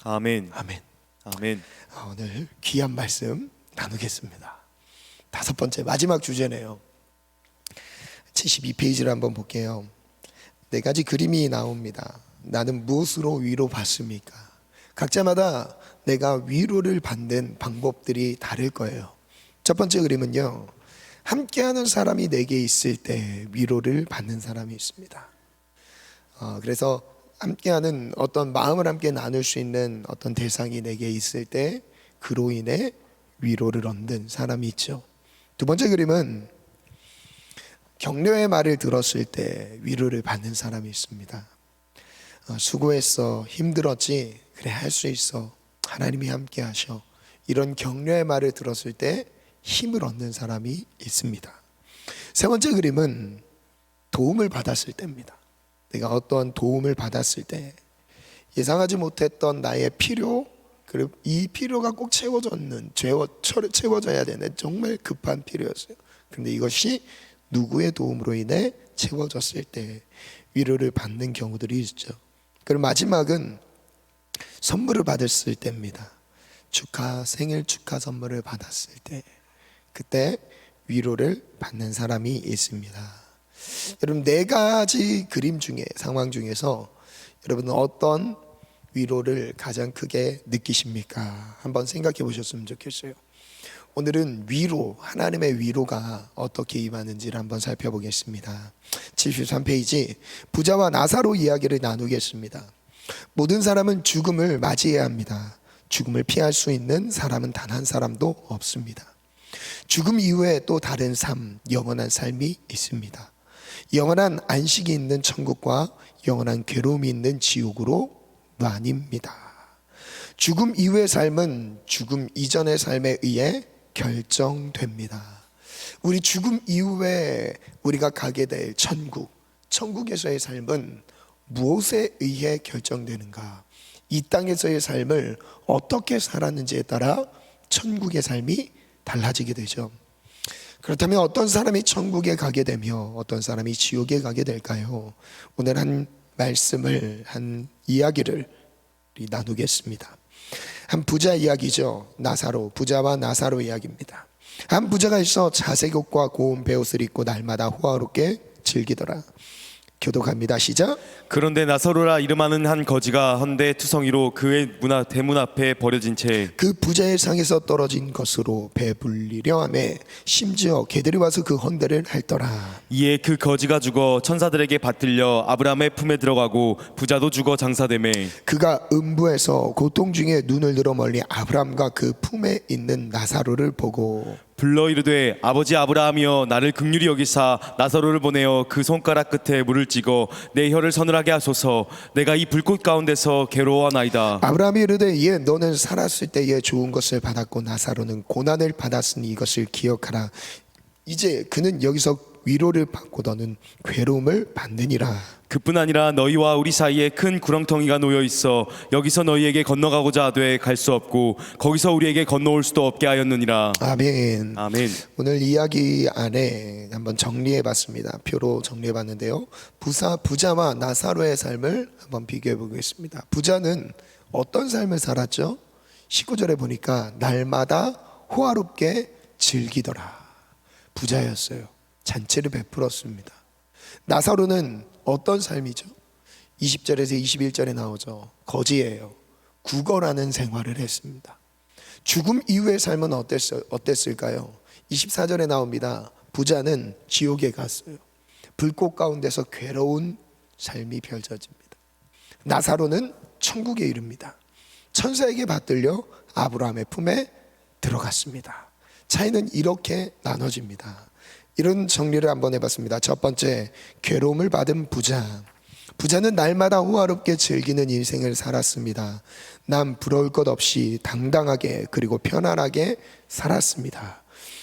아멘. 아멘. 아멘. 오늘 귀한 말씀 나누겠습니다. 5번째 마지막 주제네요. 72페이지를 한번 볼게요. 4가지 그림이 나옵니다. 나는 무엇으로 위로받습니까? 각자마다 내가 위로를 받는 방법들이 다를 거예요. 첫 번째 그림은요, 함께하는 사람이 내게 있을 때 위로를 받는 사람이 있습니다. 그래서 함께하는 어떤 마음을 함께 나눌 수 있는 어떤 대상이 내게 있을 때 그로 인해 위로를 얻는 사람이 있죠. 두 번째 그림은 격려의 말을 들었을 때 위로를 받는 사람이 있습니다. 수고했어, 힘들었지, 그래 할 수 있어, 하나님이 함께 하셔, 이런 격려의 말을 들었을 때 힘을 얻는 사람이 있습니다. 세 번째 그림은 도움을 받았을 때입니다. 내가 어떤 도움을 받았을 때 예상하지 못했던 나의 필요, 그리고 이 필요가 꼭 채워져야 되는 정말 급한 필요였어요. 그런데 이것이 누구의 도움으로 인해 채워졌을 때 위로를 받는 경우들이 있죠. 그리고 마지막은 선물을 받았을 때입니다. 생일 축하 선물을 받았을 때, 그때 위로를 받는 사람이 있습니다. 여러분, 4가지 그림 중에, 상황 중에서 여러분은 어떤 위로를 가장 크게 느끼십니까? 한번 생각해 보셨으면 좋겠어요. 오늘은 위로, 하나님의 위로가 어떻게 임하는지를 한번 살펴보겠습니다. 73페이지, 부자와 나사로 이야기를 나누겠습니다. 모든 사람은 죽음을 맞이해야 합니다. 죽음을 피할 수 있는 사람은 단 한 사람도 없습니다. 죽음 이후에 또 다른 삶, 영원한 삶이 있습니다. 영원한 안식이 있는 천국과 영원한 괴로움이 있는 지옥으로 나뉩니다. 죽음 이후의 삶은 죽음 이전의 삶에 의해 결정됩니다. 우리 죽음 이후에 우리가 가게 될 천국에서의 삶은 무엇에 의해 결정되는가? 이 땅에서의 삶을 어떻게 살았는지에 따라 천국의 삶이 달라지게 되죠. 그렇다면 어떤 사람이 천국에 가게 되며 어떤 사람이 지옥에 가게 될까요? 오늘 한 말씀을, 한 이야기를 나누겠습니다. 한 부자 이야기죠. 부자와 나사로 이야기입니다. 한 부자가 있어 자색 옷과 고운 베옷을 입고 날마다 호화롭게 즐기더라. 교독합니다. 시작. 그런데 나사로라 이름하는 한 거지가 헌데 투성이로 그의 대문 앞에 버려진 채 그 부자의 상에서 떨어진 것으로 배불리려 하매 심지어 개들이 와서 그 헌대를 핥더라. 이에 그 거지가 죽어 천사들에게 받들려 아브라함의 품에 들어가고 부자도 죽어 장사되매 그가 음부에서 고통 중에 눈을 들어 멀리 아브라함과 그 품에 있는 나사로를 보고 불러 이르되 아버지 아브라함이여 나를 긍휼히 여기사 나사로를 보내어 그 손가락 끝에 물을 찍어 내 혀를 서늘하게 하소서. 내가 이 불꽃 가운데서 괴로워하나이다. 아브라함이 이르되 너는 살았을 때에 좋은 것을 받았고 나사로는 고난을 받았으니 이것을 기억하라. 이제 그는 여기서 위로를 받고 너는 괴로움을 받느니라. 그뿐 아니라 너희와 우리 사이에 큰 구렁텅이가 놓여 있어 여기서 너희에게 건너가고자 하되 갈 수 없고 거기서 우리에게 건너올 수도 없게 하였느니라. 아멘. 아멘. 오늘 이야기 안에 한번 정리해봤습니다. 표로 정리해봤는데요. 부자와 나사로의 삶을 한번 비교해보겠습니다. 부자는 어떤 삶을 살았죠? 19절에 보니까 날마다 호화롭게 즐기더라. 부자였어요. 잔치를 베풀었습니다. 나사로는 어떤 삶이죠? 20절에서 21절에 나오죠. 거지예요. 구걸하는 생활을 했습니다. 죽음 이후의 삶은 어땠을까요? 24절에 나옵니다. 부자는 지옥에 갔어요. 불꽃 가운데서 괴로운 삶이 펼쳐집니다. 나사로는 천국에 이릅니다. 천사에게 받들려 아브라함의 품에 들어갔습니다. 차이는 이렇게 나눠집니다. 이런 정리를 한번 해봤습니다. 첫 번째, 괴로움을 받은 부자. 부자는 날마다 호화롭게 즐기는 인생을 살았습니다. 남 부러울 것 없이 당당하게 그리고 편안하게 살았습니다.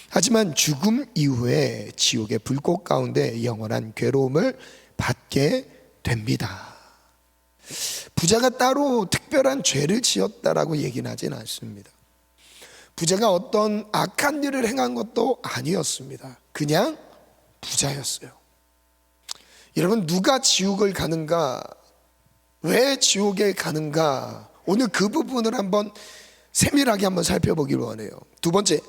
하지만 죽음 이후에 지옥의 불꽃 가운데 영원한 괴로움을 받게 됩니다. 부자가 따로 특별한 죄를 지었다라고 얘기는 하진 않습니다. 부자가 어떤 악한 일을 행한 것도 아니었습니다. 그냥 부자였어요. 여러분, 누가 지옥을 가는가? 왜 지옥에 가는가? 오늘 그 부분을 한번 세밀하게 한번 살펴보길 원해요. 두 번째,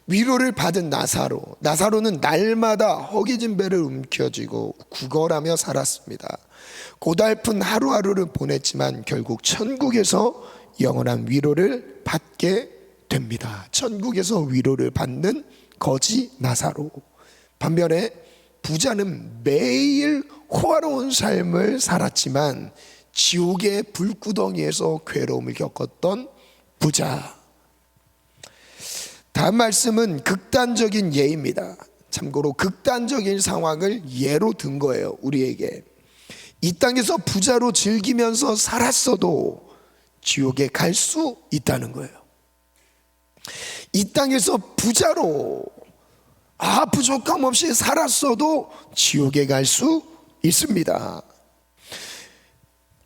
위로를 받은 나사로. 나사로는 날마다 허기진 배를 움켜쥐고 구걸하며 살았습니다. 고달픈 하루하루를 보냈지만 결국 천국에서 영원한 위로를 받게 됩니다. 천국에서 위로를 받는 거지 나사로. 반면에 부자는 매일 호화로운 삶을 살았지만 지옥의 불구덩이에서 괴로움을 겪었던 부자. 다음 말씀은 극단적인 예입니다. 참고로 극단적인 상황을 예로 든 거예요. 우리에게 이 땅에서 부자로 즐기면서 살았어도 지옥에 갈 수 있다는 거예요. 이 땅에서 부자로 부족함 없이 살았어도 지옥에 갈 수 있습니다.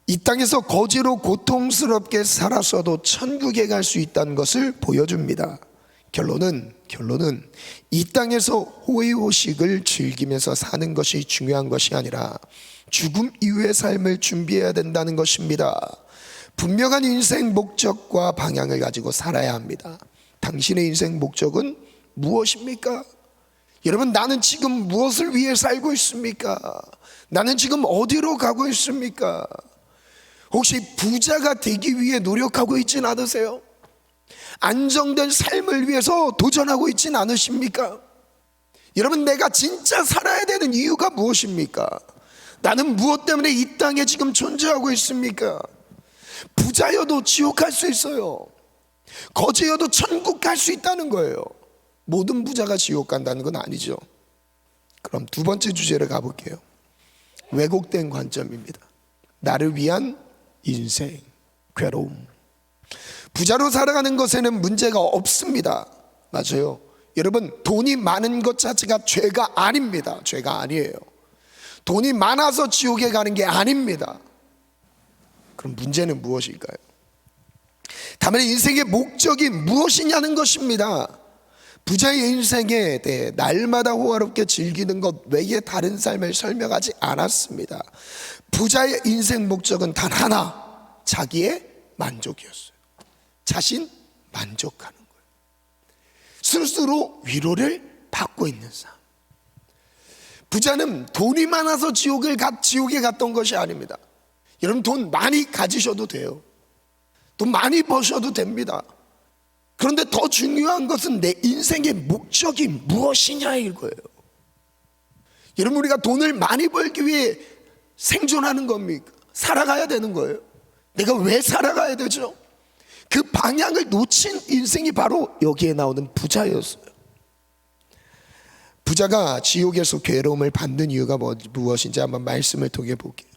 이 땅에서 거지로 고통스럽게 살았어도 천국에 갈 수 있다는 것을 보여줍니다. 결론은 이 땅에서 호의호식을 즐기면서 사는 것이 중요한 것이 아니라 죽음 이후의 삶을 준비해야 된다는 것입니다. 분명한 인생 목적과 방향을 가지고 살아야 합니다. 당신의 인생 목적은 무엇입니까? 여러분, 나는 지금 무엇을 위해 살고 있습니까? 나는 지금 어디로 가고 있습니까? 혹시 부자가 되기 위해 노력하고 있진 않으세요? 안정된 삶을 위해서 도전하고 있진 않으십니까? 여러분, 내가 진짜 살아야 되는 이유가 무엇입니까? 나는 무엇 때문에 이 땅에 지금 존재하고 있습니까? 부자여도 지옥 갈 수 있어요. 거지여도 천국 갈 수 있다는 거예요. 모든 부자가 지옥 간다는 건 아니죠. 그럼 두 번째 주제로 가볼게요. 왜곡된 관점입니다. 나를 위한 인생, 괴로움. 부자로 살아가는 것에는 문제가 없습니다. 맞아요. 여러분, 돈이 많은 것 자체가 죄가 아닙니다. 죄가 아니에요. 돈이 많아서 지옥에 가는 게 아닙니다. 그럼 문제는 무엇일까요? 다만 인생의 목적이 무엇이냐는 것입니다. 부자의 인생에 대해 날마다 호화롭게 즐기는 것 외에 다른 삶을 설명하지 않았습니다. 부자의 인생 목적은 단 하나, 자기의 만족이었어요. 자신 만족하는 거예요. 스스로 위로를 받고 있는 삶. 부자는 돈이 많아서 지옥에 갔던 것이 아닙니다. 여러분, 돈 많이 가지셔도 돼요. 돈 많이 버셔도 됩니다. 그런데 더 중요한 것은 내 인생의 목적이 무엇이냐 이거예요. 여러분, 우리가 돈을 많이 벌기 위해 생존하는 겁니까? 살아가야 되는 거예요. 내가 왜 살아가야 되죠? 그 방향을 놓친 인생이 바로 여기에 나오는 부자였어요. 부자가 지옥에서 괴로움을 받는 이유가 무엇인지 한번 말씀을 통해 볼게요.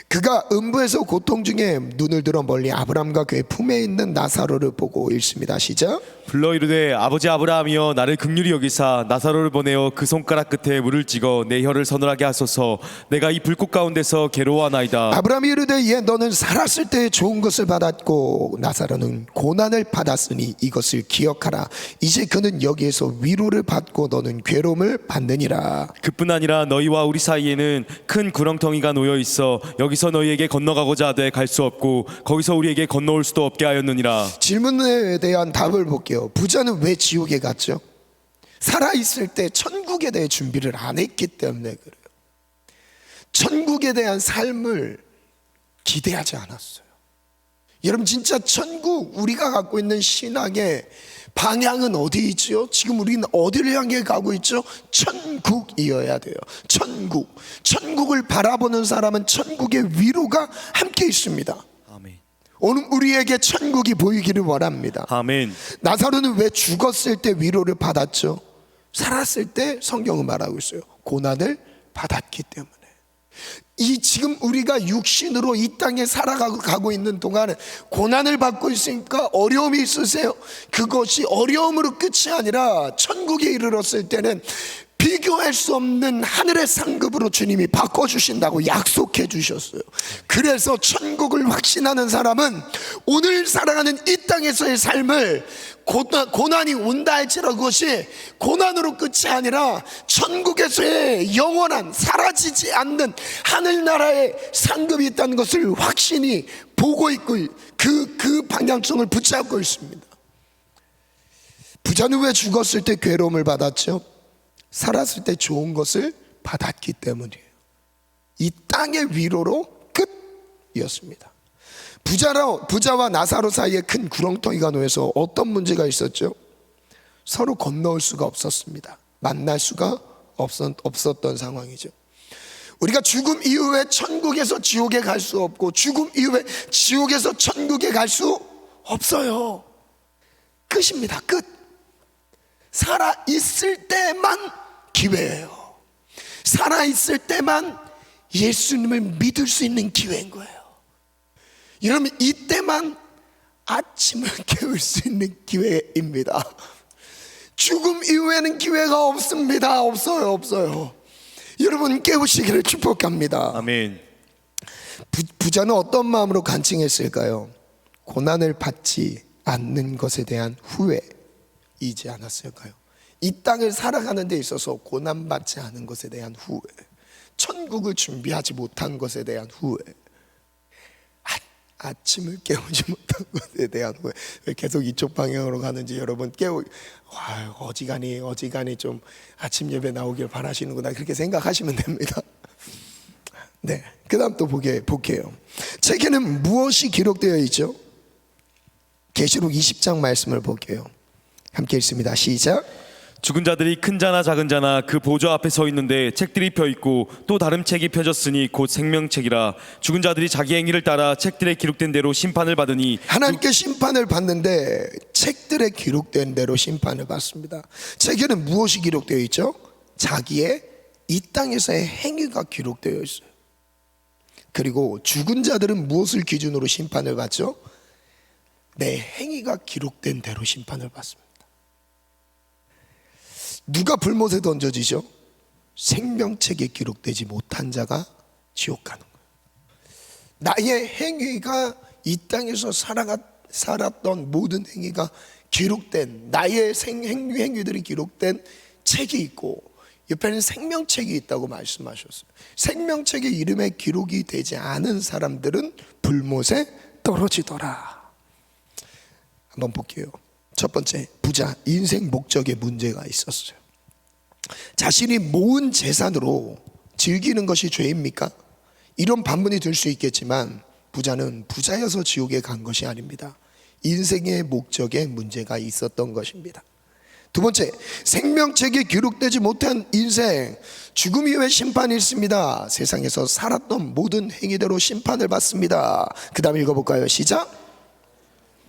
그가 음부에서 고통 중에 눈을 들어 멀리 아브라함과 그의 품에 있는 나사로를 보고 읽습니다. 시작. 불러 이르되 아버지 아브라함이여 나를 긍휼히 여기사 나사로를 보내어 그 손가락 끝에 물을 찍어 내 혀를 서늘하게 하소서. 내가 이 불꽃 가운데서 괴로워하나이다. 아브라함이 이르되 너는 살았을 때 좋은 것을 받았고 나사로는 고난을 받았으니 이것을 기억하라. 이제 그는 여기에서 위로를 받고 너는 괴로움을 받느니라. 그뿐 아니라 너희와 우리 사이에는 큰 구렁텅이가 놓여 있어 여기서 너희에게 건너가고자 하되 갈 수 없고 거기서 우리에게 건너올 수도 없게 하였느니라. 질문에 대한 답을 볼게요. 부자는 왜 지옥에 갔죠? 살아있을 때 천국에 대해 준비를 안 했기 때문에 그래요. 천국에 대한 삶을 기대하지 않았어요. 여러분, 진짜 천국, 우리가 갖고 있는 신앙의 방향은 어디 있죠? 지금 우리는 어디를 향해 가고 있죠? 천국이어야 돼요. 천국을 바라보는 사람은 천국의 위로가 함께 있습니다. 아멘. 오늘 우리에게 천국이 보이기를 원합니다. 아멘. 나사로는 왜 죽었을 때 위로를 받았죠? 살았을 때 성경은 말하고 있어요. 고난을 받았기 때문에. 이 지금 우리가 육신으로 이 땅에 살아가고 있는 동안에 고난을 받고 있으니까 어려움이 있으세요? 그것이 어려움으로 끝이 아니라 천국에 이르렀을 때는 비교할 수 없는 하늘의 상급으로 주님이 바꿔주신다고 약속해 주셨어요. 그래서 천국을 확신하는 사람은 오늘 살아가는 이 땅에서의 삶을 고난이 온다 할지라도 그것이 고난으로 끝이 아니라 천국에서의 영원한 사라지지 않는 하늘나라의 상급이 있다는 것을 확신이 보고 있고 그 방향성을 붙잡고 있습니다. 부자는 왜 죽었을 때 괴로움을 받았죠? 살았을 때 좋은 것을 받았기 때문이에요. 이 땅의 위로로 끝이었습니다. 부자와 나사로 사이에 큰 구렁텅이가 놓여서 어떤 문제가 있었죠? 서로 건너올 수가 없었습니다. 만날 수가 없었던 상황이죠. 우리가 죽음 이후에 천국에서 지옥에 갈 수 없고 죽음 이후에 지옥에서 천국에 갈 수 없어요. 끝입니다. 끝. 살아있을 때만 기회예요. 살아있을 때만 예수님을 믿을 수 있는 기회인 거예요. 여러분, 이때만 아침을 깨울 수 있는 기회입니다. 죽음 이후에는 기회가 없습니다. 없어요. 여러분, 깨우시기를 축복합니다. 아멘. 부자는 어떤 마음으로 간증했을까요? 고난을 받지 않는 것에 대한 후회이지 않았을까요? 이 땅을 살아가는 데 있어서 고난받지 않은 것에 대한 후회, 천국을 준비하지 못한 것에 대한 후회, 아침을 깨우지 못한 것에 대한 후회. 왜 계속 이쪽 방향으로 가는지 여러분 어지간히 좀 아침 예배 나오길 바라시는구나, 그렇게 생각하시면 됩니다. 네, 그 다음 또 볼게요. 책에는 무엇이 기록되어 있죠? 계시록 20장 말씀을 볼게요. 함께 읽습니다. 시작. 죽은 자들이 큰 자나 작은 자나 그 보좌 앞에 서 있는데 책들이 펴 있고 또 다른 책이 펴졌으니 곧 생명책이라. 죽은 자들이 자기 행위를 따라 책들에 기록된 대로 심판을 받으니. 하나님께 심판을 받는데 책들에 기록된 대로 심판을 받습니다. 책에는 무엇이 기록되어 있죠? 자기의 이 땅에서의 행위가 기록되어 있어요. 그리고 죽은 자들은 무엇을 기준으로 심판을 받죠? 내 행위가 기록된 대로 심판을 받습니다. 누가 불못에 던져지죠? 생명책에 기록되지 못한 자가 지옥 가는 거예요. 나의 행위가 이 땅에서 살았던 모든 행위가 기록된, 나의 행위들이 기록된 책이 있고 옆에는 생명책이 있다고 말씀하셨어요. 생명책의 이름에 기록이 되지 않은 사람들은 불못에 떨어지더라. 한번 볼게요. 첫 번째, 부자, 인생 목적에 문제가 있었어요. 자신이 모은 재산으로 즐기는 것이 죄입니까? 이런 반문이 들 수 있겠지만 부자는 부자여서 지옥에 간 것이 아닙니다. 인생의 목적에 문제가 있었던 것입니다. 두 번째, 생명책에 기록되지 못한 인생, 죽음 이후에 심판이 있습니다. 세상에서 살았던 모든 행위대로 심판을 받습니다. 그 다음 읽어볼까요? 시작.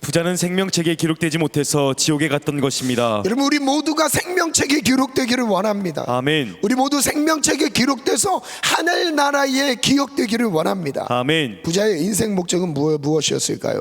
부자는 생명책에 기록되지 못해서 지옥에 갔던 것입니다. 여러분, 우리 모두가 생명책에 기록되기를 원합니다. 아멘. 우리 모두 생명책에 기록돼서 하늘나라에 기억되기를 원합니다. 아멘. 부자의 인생 목적은 무엇이었을까요?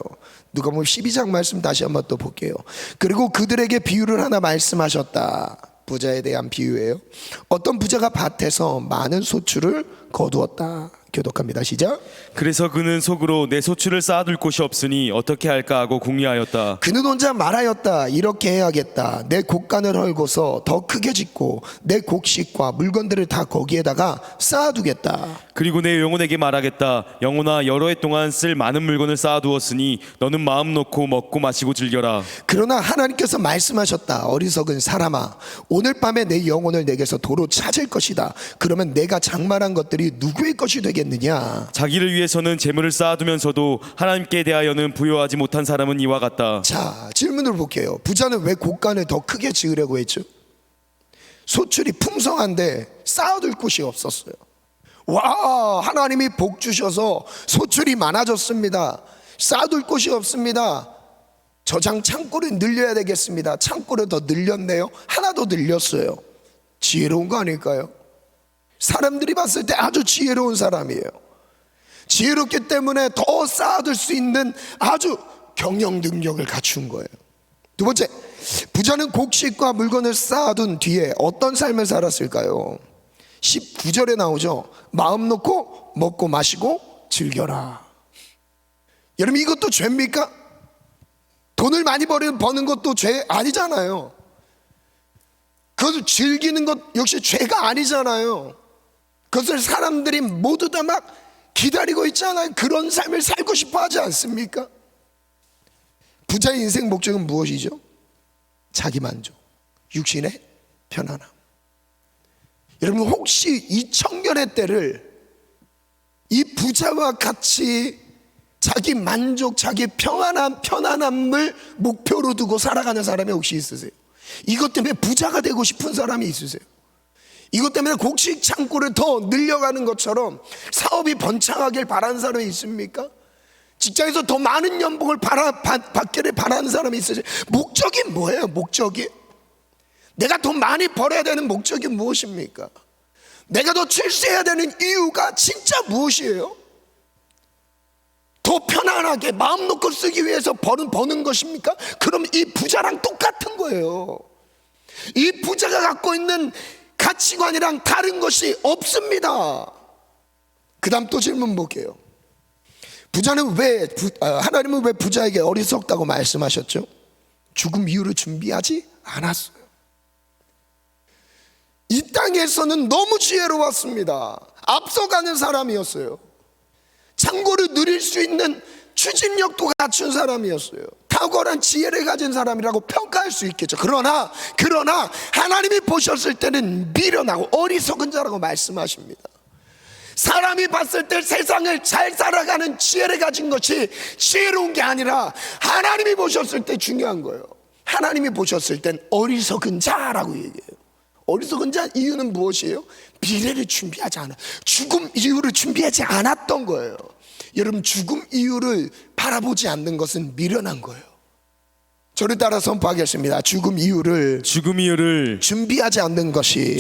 누가복음 12장 말씀 다시 한번 또 볼게요. 그리고 그들에게 비유를 하나 말씀하셨다. 부자에 대한 비유예요. 어떤 부자가 밭에서 많은 소출을 거두었다. 교독합니다. 시작. 그래서 그는 속으로 내 소출을 쌓아둘 곳이 없으니 어떻게 할까 하고 궁리하였다. 그는 혼자 말하였다. 이렇게 해야겠다. 내 곡간을 헐고서 더 크게 짓고 내 곡식과 물건들을 다 거기에다가 쌓아두겠다. 그리고 내 영혼에게 말하겠다. 영혼아, 여러 해 동안 쓸 많은 물건을 쌓아두었으니 너는 마음 놓고 먹고 마시고 즐겨라. 그러나 하나님께서 말씀하셨다. 어리석은 사람아, 오늘 밤에 내 영혼을 내게서 도로 찾을 것이다. 그러면 내가 장만한 것들이 누구의 것이 되겠느냐? 자기를 위해서는 재물을 쌓아두면서도 하나님께 대하여는 부여하지 못한 사람은 이와 같다. 자, 질문을 볼게요. 부자는 왜 곡간을 더 크게 지으려고 했죠? 소출이 풍성한데 쌓아둘 곳이 없었어요. 와, 하나님이 복 주셔서 소출이 많아졌습니다. 쌓아둘 곳이 없습니다. 저장 창고를 늘려야 되겠습니다. 창고를 더 늘렸네요. 하나 더 늘렸어요. 지혜로운 거 아닐까요? 사람들이 봤을 때 아주 지혜로운 사람이에요. 지혜롭기 때문에 더 쌓아둘 수 있는 아주 경영 능력을 갖춘 거예요. 두 번째, 부자는 곡식과 물건을 쌓아둔 뒤에 어떤 삶을 살았을까요? 19절에 나오죠. 마음 놓고 먹고 마시고 즐겨라. 여러분, 이것도 죄입니까? 돈을 많이 버는 것도 죄 아니잖아요. 그것을 즐기는 것 역시 죄가 아니잖아요. 그것을 사람들이 모두 다 막 기다리고 있잖아요. 그런 삶을 살고 싶어 하지 않습니까? 부자의 인생 목적은 무엇이죠? 자기 만족, 육신의 편안함. 여러분 혹시 이 청년의 때를 이 부자와 같이 자기 만족, 자기 편안함을 목표로 두고 살아가는 사람이 혹시 있으세요? 이것 때문에 부자가 되고 싶은 사람이 있으세요? 이것 때문에 곡식 창고를 더 늘려가는 것처럼 사업이 번창하길 바라는 사람이 있습니까? 직장에서 더 많은 연봉을 받기를 바라는 사람이 있으세요? 목적이 뭐예요? 목적이? 내가 더 많이 벌어야 되는 목적이 무엇입니까? 내가 더 출세해야 되는 이유가 진짜 무엇이에요? 더 편안하게 마음 놓고 쓰기 위해서 버는 것입니까? 그럼 이 부자랑 똑같은 거예요. 이 부자가 갖고 있는 가치관이랑 다른 것이 없습니다. 그 다음 또 질문 볼게요. 하나님은 왜 부자에게 어리석다고 말씀하셨죠? 죽음 이후를 준비하지 않았어요. 이 땅에서는 너무 지혜로웠습니다. 앞서가는 사람이었어요. 창고를 누릴 수 있는 추진력도 갖춘 사람이었어요. 탁월한 지혜를 가진 사람이라고 평가할 수 있겠죠. 그러나 하나님이 보셨을 때는 미련하고 어리석은 자라고 말씀하십니다. 사람이 봤을 때 세상을 잘 살아가는 지혜를 가진 것이 지혜로운 게 아니라 하나님이 보셨을 때 중요한 거예요. 하나님이 보셨을 땐 어리석은 자라고 얘기해요. 어리석은 자 이유는 무엇이에요? 미래를 준비하지 않아, 죽음 이후를 준비하지 않았던 거예요. 여러분, 죽음 이후를 바라보지 않는 것은 미련한 거예요. 저를 따라 선포하겠습니다. 죽음 이후를 준비하지 않는 것이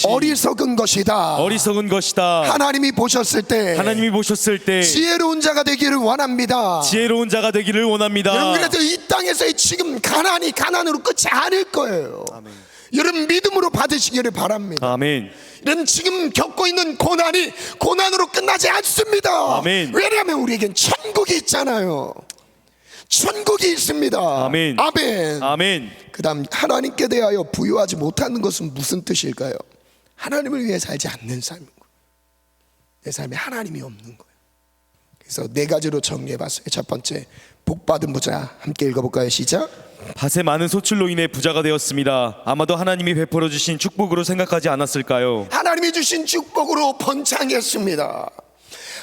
어리석은 것이다. 하나님이 보셨을 때 지혜로운 자가 되기를 원합니다. 여러분, 그래서 이 땅에서의 지금 가난으로 끝이 아닐 거예요. 아멘. 여러분, 믿음으로 받으시기를 바랍니다. 아멘. 여러분, 지금 겪고 있는 고난이 고난으로 끝나지 않습니다. 아멘. 왜냐하면 우리에겐 천국이 있잖아요. 천국이 있습니다. 아멘. 아멘. 아멘. 그 다음, 하나님께 대하여 부여하지 못하는 것은 무슨 뜻일까요? 하나님을 위해 살지 않는 삶인 거예요. 내 삶에 하나님이 없는 거예요. 그래서 네 가지로 정리해봤어요. 첫 번째, 복받은 부자. 함께 읽어볼까요? 시작. 밭에 많은 소출로 인해 부자가 되었습니다. 아마도 하나님이 베풀어 주신 축복으로 생각하지 않았을까요? 하나님이 주신 축복으로 번창했습니다.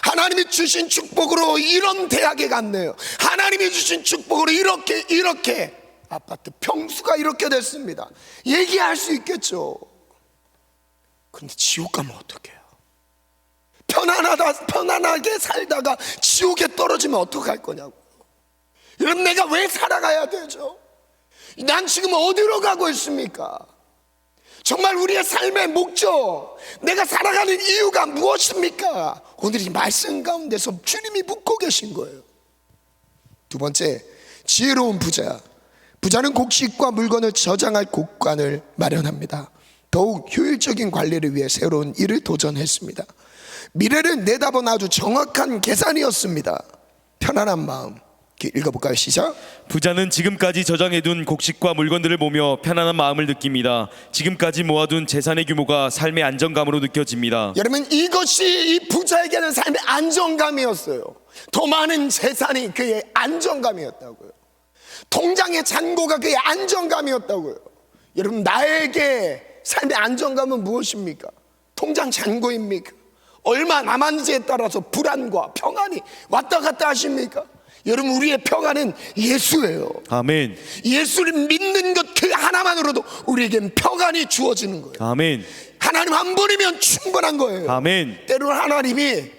하나님이 주신 축복으로 이런 대학에 갔네요. 하나님이 주신 축복으로 이렇게 아파트 평수가 이렇게 됐습니다. 얘기할 수 있겠죠. 근데 지옥 가면 어떡해요? 편안하게 살다가 지옥에 떨어지면 어떡할 거냐고. 여러분, 내가 왜 살아가야 되죠? 난 지금 어디로 가고 있습니까? 정말 우리의 삶의 목적, 내가 살아가는 이유가 무엇입니까? 오늘 이 말씀 가운데서 주님이 묻고 계신 거예요. 두 번째, 지혜로운 부자. 부자는 곡식과 물건을 저장할 곳간을 마련합니다. 더욱 효율적인 관리를 위해 새로운 일을 도전했습니다. 미래를 내다본 아주 정확한 계산이었습니다. 편안한 마음. 읽어볼까요? 시작. 부자는 지금까지 저장해둔 곡식과 물건들을 보며 편안한 마음을 느낍니다. 지금까지 모아둔 재산의 규모가 삶의 안정감으로 느껴집니다. 여러분, 이것이 이 부자에게는 삶의 안정감이었어요. 더 많은 재산이 그의 안정감이었다고요. 통장의 잔고가 그의 안정감이었다고요. 여러분, 나에게 삶의 안정감은 무엇입니까? 통장 잔고입니까? 얼마 남았는지에 따라서 불안과 평안이 왔다 갔다 하십니까? 여러분, 우리의 평안은 예수예요. 아멘. 예수를 믿는 것 그 하나만으로도 우리에겐 평안이 주어지는 거예요. 아멘. 하나님 한 분이면 충분한 거예요. 아멘. 때로는 하나님이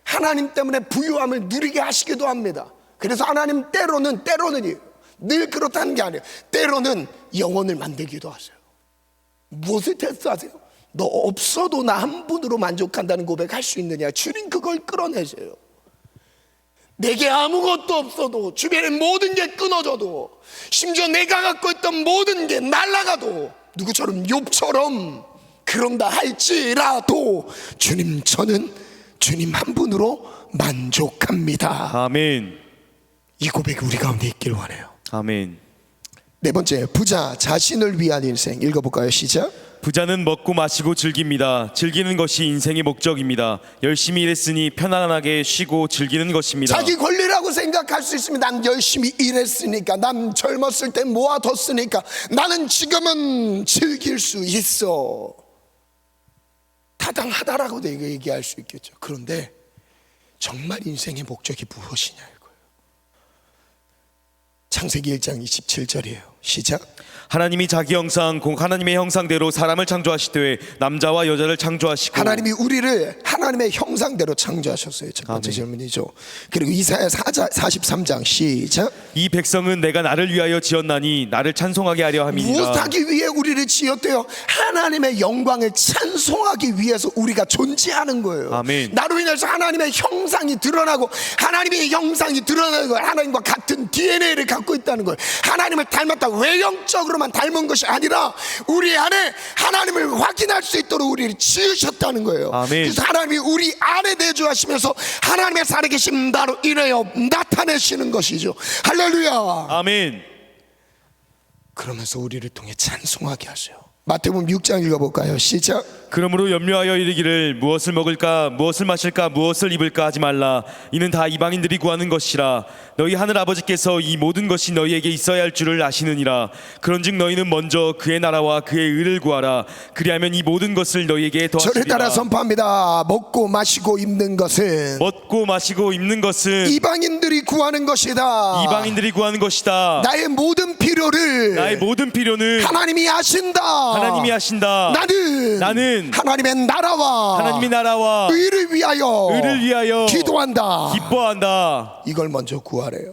하나님 때문에 부유함을 누리게 하시기도 합니다. 그래서 하나님 때로는 늘 그렇다는 게 아니에요. 때로는 영혼을 만들기도 하세요. 무엇을 테스트하세요? 너 없어도 나 한 분으로 만족한다는 고백할 수 있느냐? 주님 그걸 끌어내세요. 내게 아무것도 없어도, 주변에 모든 게 끊어져도, 심지어 내가 갖고 있던 모든 게 날아가도, 누구처럼 욥처럼 그런다 할지라도 저는 주님 한 분으로 만족합니다. 아멘. 이 고백이 우리 가운데 있길 원해요. 아멘. 네 번째, 부자 자신을 위한 인생. 읽어볼까요? 시작. 부자는 먹고 마시고 즐깁니다. 즐기는 것이 인생의 목적입니다. 열심히 일했으니 편안하게 쉬고 즐기는 것입니다. 자기 권리라고 생각할 수 있습니다. 난 열심히 일했으니까, 난 젊었을 때 모아뒀으니까 나는 지금은 즐길 수 있어. 타당하다라고도 얘기할 수 있겠죠. 그런데 정말 인생의 목적이 무엇이냐 이거예요. 창세기 1장 27절이에요. 시작. 하나님이 자기 형상 곧 하나님의 형상대로 사람을 창조하시되 남자와 여자를 창조하시고. 하나님이 우리를 하나님의 형상대로 창조하셨어요. 첫 번째 아멘. 질문이죠. 그리고 이사야 43장 시작. 이 백성은 내가 나를 위하여 지었나니 나를 찬송하게 하려 함이니라. 무엇하기 위해 우리를 지었대요? 하나님의 영광을 찬송하기 위해서 우리가 존재하는 거예요. 아멘. 나로 인해서 하나님의 형상이 드러나고, 하나님의 형상이 드러나는 거예요. 하나님과 같은 DNA를 갖고 있다는 거예요. 하나님을 닮았다, 외형적으로만 닮은 것이 아니라 우리 안에 하나님을 확인할 수 있도록 우리를 지으셨다는 거예요. 아멘. 그래서 하나님이 우리 안에 내주하시면서 하나님의 살아계심 나로 인하여 나타내시는 것이죠. 할렐루야. 아멘. 그러면서 우리를 통해 찬송하게 하세요. 마태복음 6장 읽어볼까요? 시작. 그러므로 염려하여 이르기를 무엇을 먹을까 무엇을 마실까 무엇을 입을까 하지 말라. 이는 다 이방인들이 구하는 것이라. 너희 하늘 아버지께서 이 모든 것이 너희에게 있어야 할 줄을 아시느니라. 그런즉 너희는 먼저 그의 나라와 그의 의를 구하라. 그리하면 이 모든 것을 너희에게 더하시리라. 저를 따라 선포합니다. 먹고 마시고 입는 것은 먹고 마시고 입는 것은 이방인들이 구하는 것이다. 이방인들이 구하는 것이다. 나의 모든 필요를 나의 모든 필요는 하나님이 아신다. 하나님이 하신다. 나는 하나님의 나라와 하나님의 나라와 의를 위하여 기도한다. 기뻐한다. 이걸 먼저 구하래요.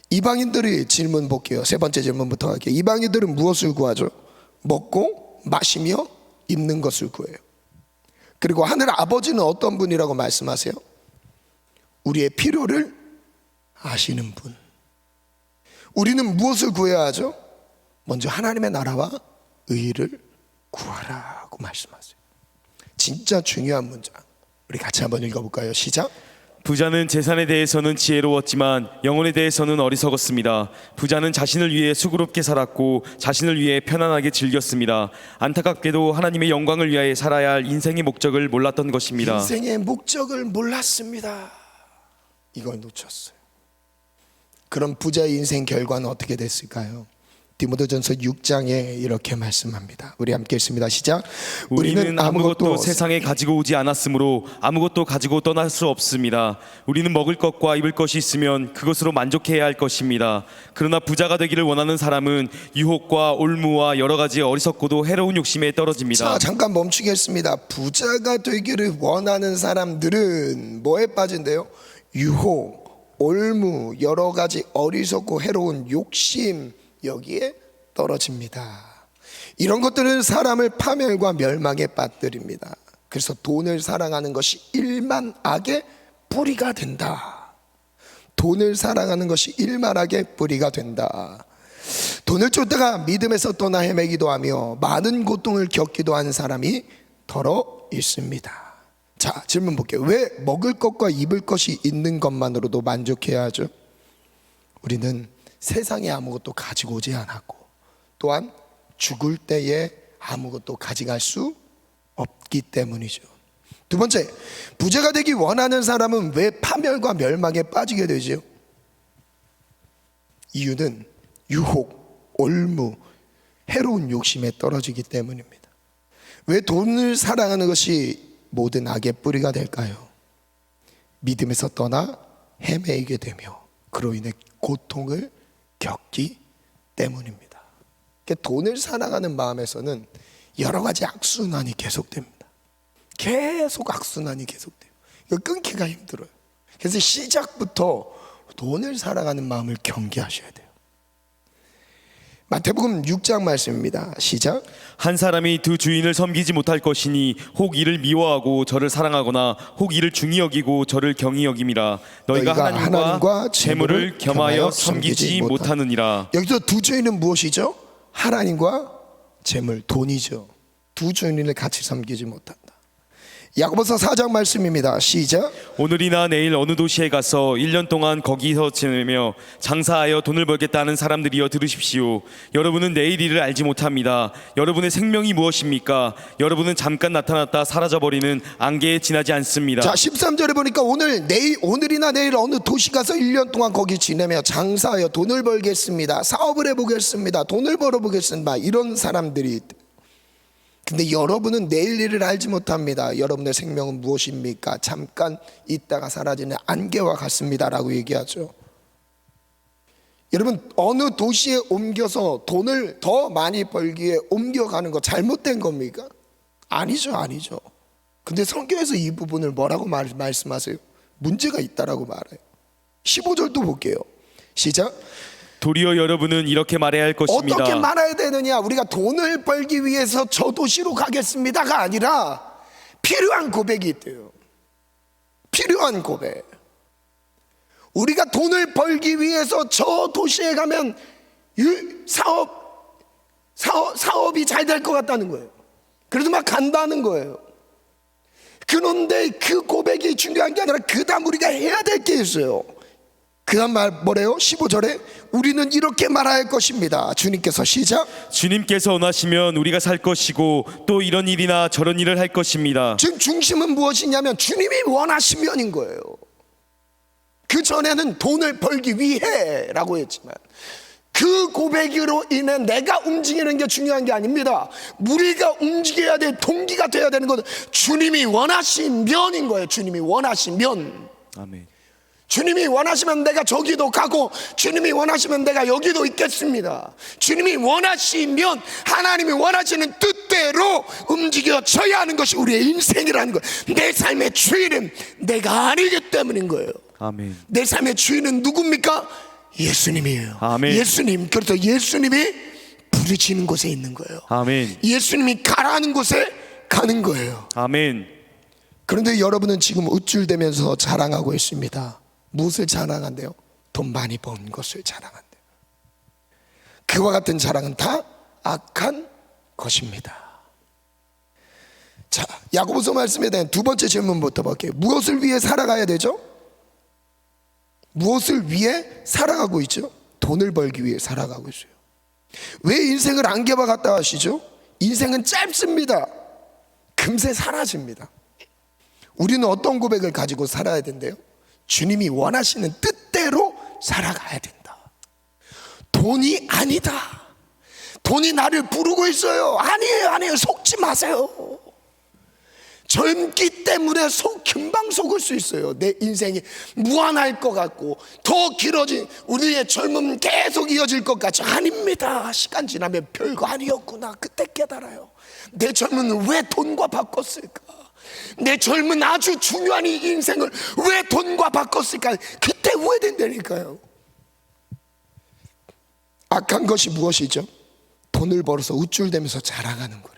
이방인들이 질문 볼게요. 세 번째 질문부터 할게요. 이방인들은 무엇을 구하죠? 먹고 마시며 입는 것을 구해요. 그리고 하늘 아버지는 어떤 분이라고 말씀하세요? 우리의 필요를 아시는 분. 우리는 무엇을 구해야 하죠? 먼저 하나님의 나라와 의를 구하라고 말씀하세요. 진짜 중요한 문장. 우리 같이 한번 읽어볼까요? 시작. 부자는 재산에 대해서는 지혜로웠지만 영혼에 대해서는 어리석었습니다. 부자는 자신을 위해 수고롭게 살았고 자신을 위해 편안하게 즐겼습니다. 안타깝게도 하나님의 영광을 위하여 살아야 할 인생의 목적을 몰랐던 것입니다. 인생의 목적을 몰랐습니다. 이걸 놓쳤어요. 그럼 부자의 인생 결과는 어떻게 됐을까요? 디모데전서 6장에 이렇게 말씀합니다. 우리 함께 읽습니다. 시작. 우리는 아무것도 세상에 가지고 오지 않았으므로 아무것도 가지고 떠날 수 없습니다. 우리는 먹을 것과 입을 것이 있으면 그것으로 만족해야 할 것입니다. 그러나 부자가 되기를 원하는 사람은 유혹과 올무와 여러 가지 어리석고도 해로운 욕심에 떨어집니다. 자, 잠깐 멈추겠습니다. 부자가 되기를 원하는 사람들은 뭐에 빠진대요? 유혹, 올무, 여러 가지 어리석고 해로운 욕심, 여기에 떨어집니다. 이런 것들은 사람을 파멸과 멸망에 빠뜨립니다. 그래서 돈을 사랑하는 것이 일만 악의 뿌리가 된다. 돈을 사랑하는 것이 일만 악의 뿌리가 된다. 돈을 쫓다가 믿음에서 떠나 헤매기도 하며 많은 고통을 겪기도 하는 사람이 더러 있습니다. 자, 질문 볼게요. 왜 먹을 것과 입을 것이 있는 것만으로도 만족해야 하죠? 우리는 세상에 아무것도 가지고 오지 않았고, 또한 죽을 때에 아무것도 가져갈 수 없기 때문이죠. 두 번째, 부자가 되기 원하는 사람은 왜 파멸과 멸망에 빠지게 되죠? 이유는 유혹, 올무, 해로운 욕심에 떨어지기 때문입니다. 왜 돈을 사랑하는 것이 모든 악의 뿌리가 될까요? 믿음에서 떠나 헤매이게 되며 그로 인해 고통을 겪기 때문입니다. 돈을 사랑하는 마음에서는 여러 가지 악순환이 계속됩니다. 계속 악순환이 계속돼요. 이거 끊기가 힘들어요. 그래서 시작부터 돈을 사랑하는 마음을 경계하셔야 돼요. 마태복음 6장 말씀입니다. 시작. 한 사람이 두 주인을 섬기지 못할 것이니 혹 이를 미워하고 저를 사랑하거나 혹 이를 중히 여기고 저를 경히 여김이라. 너희가 하나님과 재물을 겸하여 섬기지 못하느니라. 여기서 두 주인은 무엇이죠? 하나님과 재물, 돈이죠. 두 주인을 같이 섬기지 못한다. 야고보서 4장 말씀입니다. 시작. 오늘이나 내일 어느 도시에 가서 1년 동안 거기서 지내며 장사하여 돈을 벌겠다는 사람들이여 들으십시오. 여러분은 내일 일을 알지 못합니다. 여러분의 생명이 무엇입니까? 여러분은 잠깐 나타났다 사라져버리는 안개에 지나지 않습니다. 자, 13절에 보니까 오늘이나 내일 어느 도시 가서 1년 동안 거기 지내며 장사하여 돈을 벌겠습니다. 사업을 해보겠습니다. 돈을 벌어보겠습니다. 이런 사람들이 있대. 근데 여러분은 내일 일을 알지 못합니다. 여러분의 생명은 무엇입니까? 잠깐 있다가 사라지는 안개와 같습니다 라고 얘기하죠. 여러분, 어느 도시에 옮겨서 돈을 더 많이 벌기 위해 옮겨가는 거 잘못된 겁니까? 아니죠. 근데 성경에서 이 부분을 뭐라고 말씀하세요? 문제가 있다라고 말해요. 15절도 볼게요. 시작. 도리어 여러분은 이렇게 말해야 할 것입니다. 어떻게 말해야 되느냐? 우리가 돈을 벌기 위해서 저 도시로 가겠습니다가 아니라 필요한 고백이 있대요. 필요한 고백. 우리가 돈을 벌기 위해서 저 도시에 가면 사업이 잘 될 것 같다는 거예요. 그래도 막 간다는 거예요. 그런데 그 고백이 중요한 게 아니라 그 다음 우리가 해야 될 게 있어요. 그 다음 말 뭐래요? 15절에 우리는 이렇게 말할 것입니다. 주님께서 시작. 주님께서 원하시면 우리가 살 것이고 또 이런 일이나 저런 일을 할 것입니다. 지금 중심은 무엇이냐면 주님이 원하시면인 거예요. 그 전에는 돈을 벌기 위해 라고 했지만 그 고백으로 인해 내가 움직이는 게 중요한 게 아닙니다. 우리가 움직여야 될 동기가 되어야 되는 건 주님이 원하시면인 거예요. 주님이 원하시면. 아멘. 주님이 원하시면 내가 저기도 가고 주님이 원하시면 내가 여기도 있겠습니다. 주님이 원하시면 하나님이 원하시는 뜻대로 움직여져야 하는 것이 우리의 인생이라는 거예요. 내 삶의 주인은 내가 아니기 때문인 거예요. 아멘. 내 삶의 주인은 누굽니까? 예수님이에요. 아멘. 예수님. 그래서 예수님이 부르시는 곳에 있는 거예요. 아멘. 예수님이 가라는 곳에 가는 거예요. 아멘. 그런데 여러분은 지금 우쭐대면서 자랑하고 있습니다. 무엇을 자랑한대요? 돈 많이 번 것을 자랑한대요. 그와 같은 자랑은 다 악한 것입니다. 자, 야고보서 말씀에 대한 두 번째 질문부터 볼게요. 무엇을 위해 살아가야 되죠? 무엇을 위해 살아가고 있죠? 돈을 벌기 위해 살아가고 있어요. 왜 인생을 안개와 같다 하시죠? 인생은 짧습니다. 금세 사라집니다. 우리는 어떤 고백을 가지고 살아야 된대요? 주님이 원하시는 뜻대로 살아가야 된다. 돈이 아니다. 돈이 나를 부르고 있어요. 아니에요. 속지 마세요. 젊기 때문에 금방 속을 수 있어요. 내 인생이 무한할 것 같고 더 길어진 우리의 젊음은 계속 이어질 것 같죠. 아닙니다. 시간 지나면 별거 아니었구나. 그때 깨달아요. 내 젊음은 왜 돈과 바꿨을까? 내 젊은 아주 중요한 이 인생을 왜 돈과 바꿨을까? 그때 후회된다니까요. 악한 것이 무엇이죠? 돈을 벌어서 우쭐대면서 자랑하는 거예요.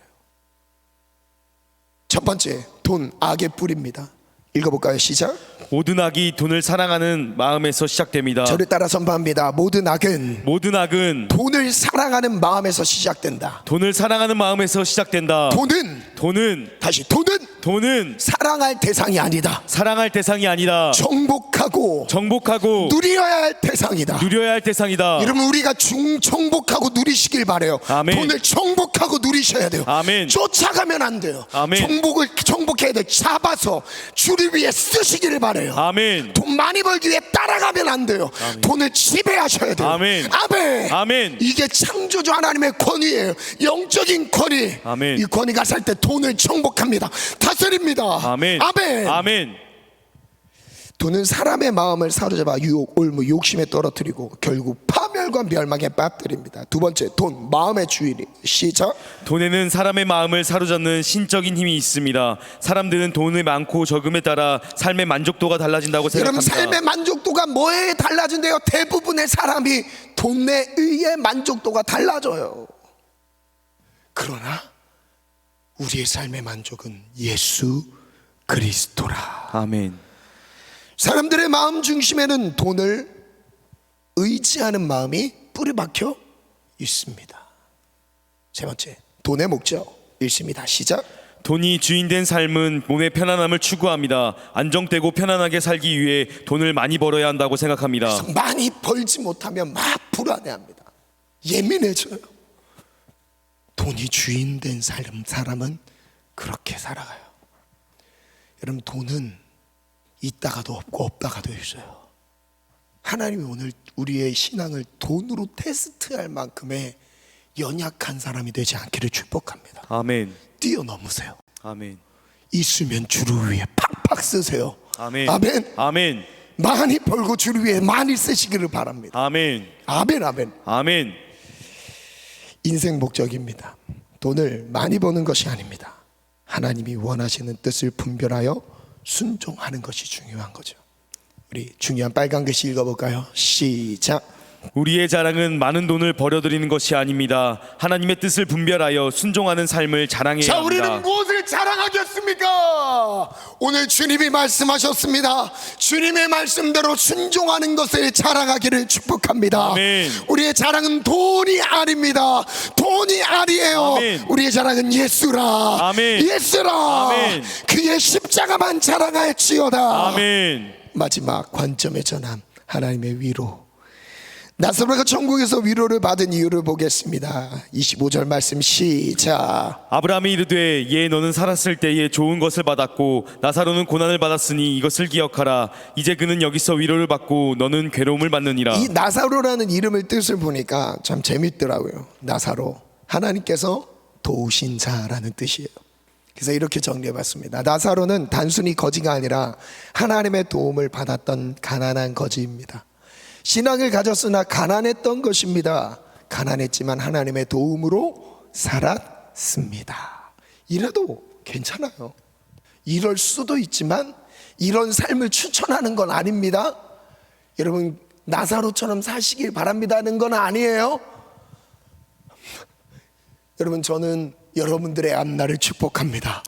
첫 번째, 돈, 악의 뿌리입니다. 읽어볼까요? 시작. 모든 악이 돈을 사랑하는 마음에서 시작됩니다. 저를 따라 선포합니다. 모든 악은 돈을 사랑하는 마음에서 시작된다. 돈을 사랑하는 마음에서 시작된다. 돈은 사랑할 대상이 아니다. 사랑할 대상이 아니다. 정복하고 누려야 할 대상이다. 여러분, 우리가 정복하고 누리시길 바래요. 아멘. 돈을 정복하고 누리셔야 돼요. 아멘. 쫓아가면 안 돼요. 아멘. 정복해야 돼요. 잡아서 주를 위해 쓰시기를 바래요. 아멘. 돈 많이 벌기 위해 따라가면 안 돼요. 아멘. 돈을 지배하셔야 돼요. 아멘. 아멘. 이게 창조주 하나님의 권위예요. 영적인 권위. 아멘. 이 권위가 살 때 돈을 정복합니다. 다스립니다. 아멘. 돈은 사람의 마음을 사로잡아 유혹, 올무, 욕심에 떨어뜨리고 결국 파멸과 멸망에 빠뜨립니다. 두 번째, 돈, 마음의 주인이. 시작. 돈에는 사람의 마음을 사로잡는 신적인 힘이 있습니다. 사람들은 돈의 많고 적음에 따라 삶의 만족도가 달라진다고 여러분, 생각합니다. 삶의 만족도가 뭐에 달라진대요? 대부분의 사람이 돈에 의해 만족도가 달라져요. 그러나 우리의 삶의 만족은 예수 그리스도라. 아멘. 사람들의 마음 중심에는 돈을 의지하는 마음이 뿌리박혀 있습니다. 세 번째, 돈의 목적 있습니다. 시작. 돈이 주인된 삶은 몸의 편안함을 추구합니다. 안정되고 편안하게 살기 위해 돈을 많이 벌어야 한다고 생각합니다. 그래서 많이 벌지 못하면 막 불안해합니다. 예민해져요. 돈이 주인된 사람은 그렇게 살아가요. 여러분, 돈은 있다가도 없고 없다가도 있어요. 하나님이 오늘 우리의 신앙을 돈으로 테스트할 만큼의 연약한 사람이 되지 않기를 축복합니다. 아멘. 뛰어넘으세요. 아멘. 있으면 주를 위해 팍팍 쓰세요. 아멘. 아멘. 아멘. 많이 벌고 주를 위해 많이 쓰시기를 바랍니다. 아멘. 아멘. 아멘. 아멘. 인생 목적입니다. 돈을 많이 버는 것이 아닙니다. 하나님이 원하시는 뜻을 분별하여 순종하는 것이 중요한 거죠. 우리 중요한 빨간 글씨 읽어볼까요? 시작. 우리의 자랑은 많은 돈을 벌어들이는 것이 아닙니다. 하나님의 뜻을 분별하여 순종하는 삶을 자랑해야 자, 합니다. 우리는 무엇을 자랑하겠습니까? 오늘 주님이 말씀하셨습니다. 주님의 말씀대로 순종하는 것을 자랑하기를 축복합니다. 아멘. 우리의 자랑은 돈이 아닙니다. 돈이 아니에요. 아멘. 우리의 자랑은 예수라. 아멘. 예수라. 아멘. 그의 십자가만 자랑할지어다. 아멘. 마지막 관점의 전함, 하나님의 위로. 나사로가 천국에서 위로를 받은 이유를 보겠습니다. 25절 말씀 시작. 아브라함이 이르되 예 너는 살았을 때에 좋은 것을 받았고 나사로는 고난을 받았으니 이것을 기억하라. 이제 그는 여기서 위로를 받고 너는 괴로움을 받느니라. 이 나사로라는 이름을 뜻을 보니까 참 재밌더라고요. 나사로, 하나님께서 도우신 자라는 뜻이에요. 그래서 이렇게 정리해봤습니다. 나사로는 단순히 거지가 아니라 하나님의 도움을 받았던 가난한 거지입니다. 신앙을 가졌으나 가난했던 것입니다. 가난했지만 하나님의 도움으로 살았습니다. 이래도 괜찮아요. 이럴 수도 있지만 이런 삶을 추천하는 건 아닙니다. 여러분, 나사로처럼 사시길 바랍니다는 건 아니에요. 여러분, 저는 여러분들의 앞날을 축복합니다.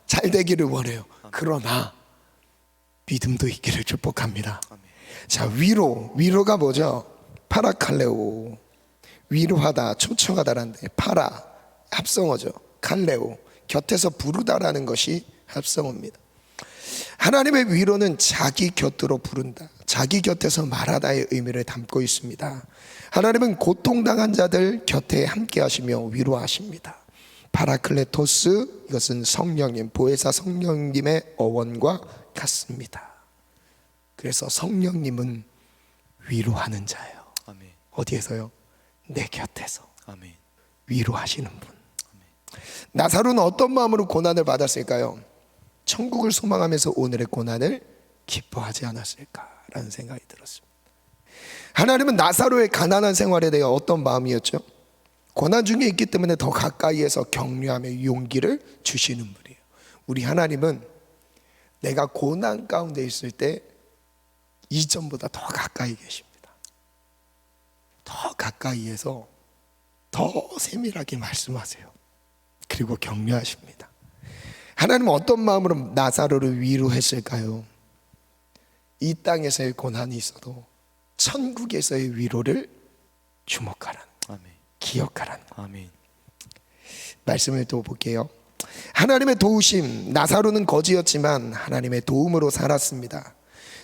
잘 되기를 원해요. 그러나 믿음도 있기를 축복합니다. 자, 위로가 뭐죠? 파라칼레오, 위로하다, 초청하다라는데, 파라 합성어죠. 칼레오, 곁에서 부르다라는 것이 합성어입니다. 하나님의 위로는 자기 곁으로 부른다, 자기 곁에서 말하다의 의미를 담고 있습니다. 하나님은 고통당한 자들 곁에 함께 하시며 위로하십니다. 파라클레토스, 이것은 성령님, 보혜사 성령님의 어원과 같습니다. 그래서 성령님은 위로하는 자예요. 아멘. 어디에서요? 내 곁에서. 아멘. 위로하시는 분. 나사로는 어떤 마음으로 고난을 받았을까요? 천국을 소망하면서 오늘의 고난을 기뻐하지 않았을까라는 생각이 들었습니다. 하나님은 나사로의 가난한 생활에 대해 어떤 마음이었죠? 고난 중에 있기 때문에 더 가까이에서 격려하며 용기를 주시는 분이에요. 우리 하나님은 내가 고난 가운데 있을 때 이전보다 더 가까이 계십니다. 더 가까이에서 더 세밀하게 말씀하세요. 그리고 격려하십니다. 하나님은 어떤 마음으로 나사로를 위로했을까요? 이 땅에서의 고난이 있어도 천국에서의 위로를 주목하라는, 아멘. 기억하라는 아멘. 말씀을 또 볼게요. 하나님의 도우심, 나사로는 거지였지만 하나님의 도움으로 살았습니다.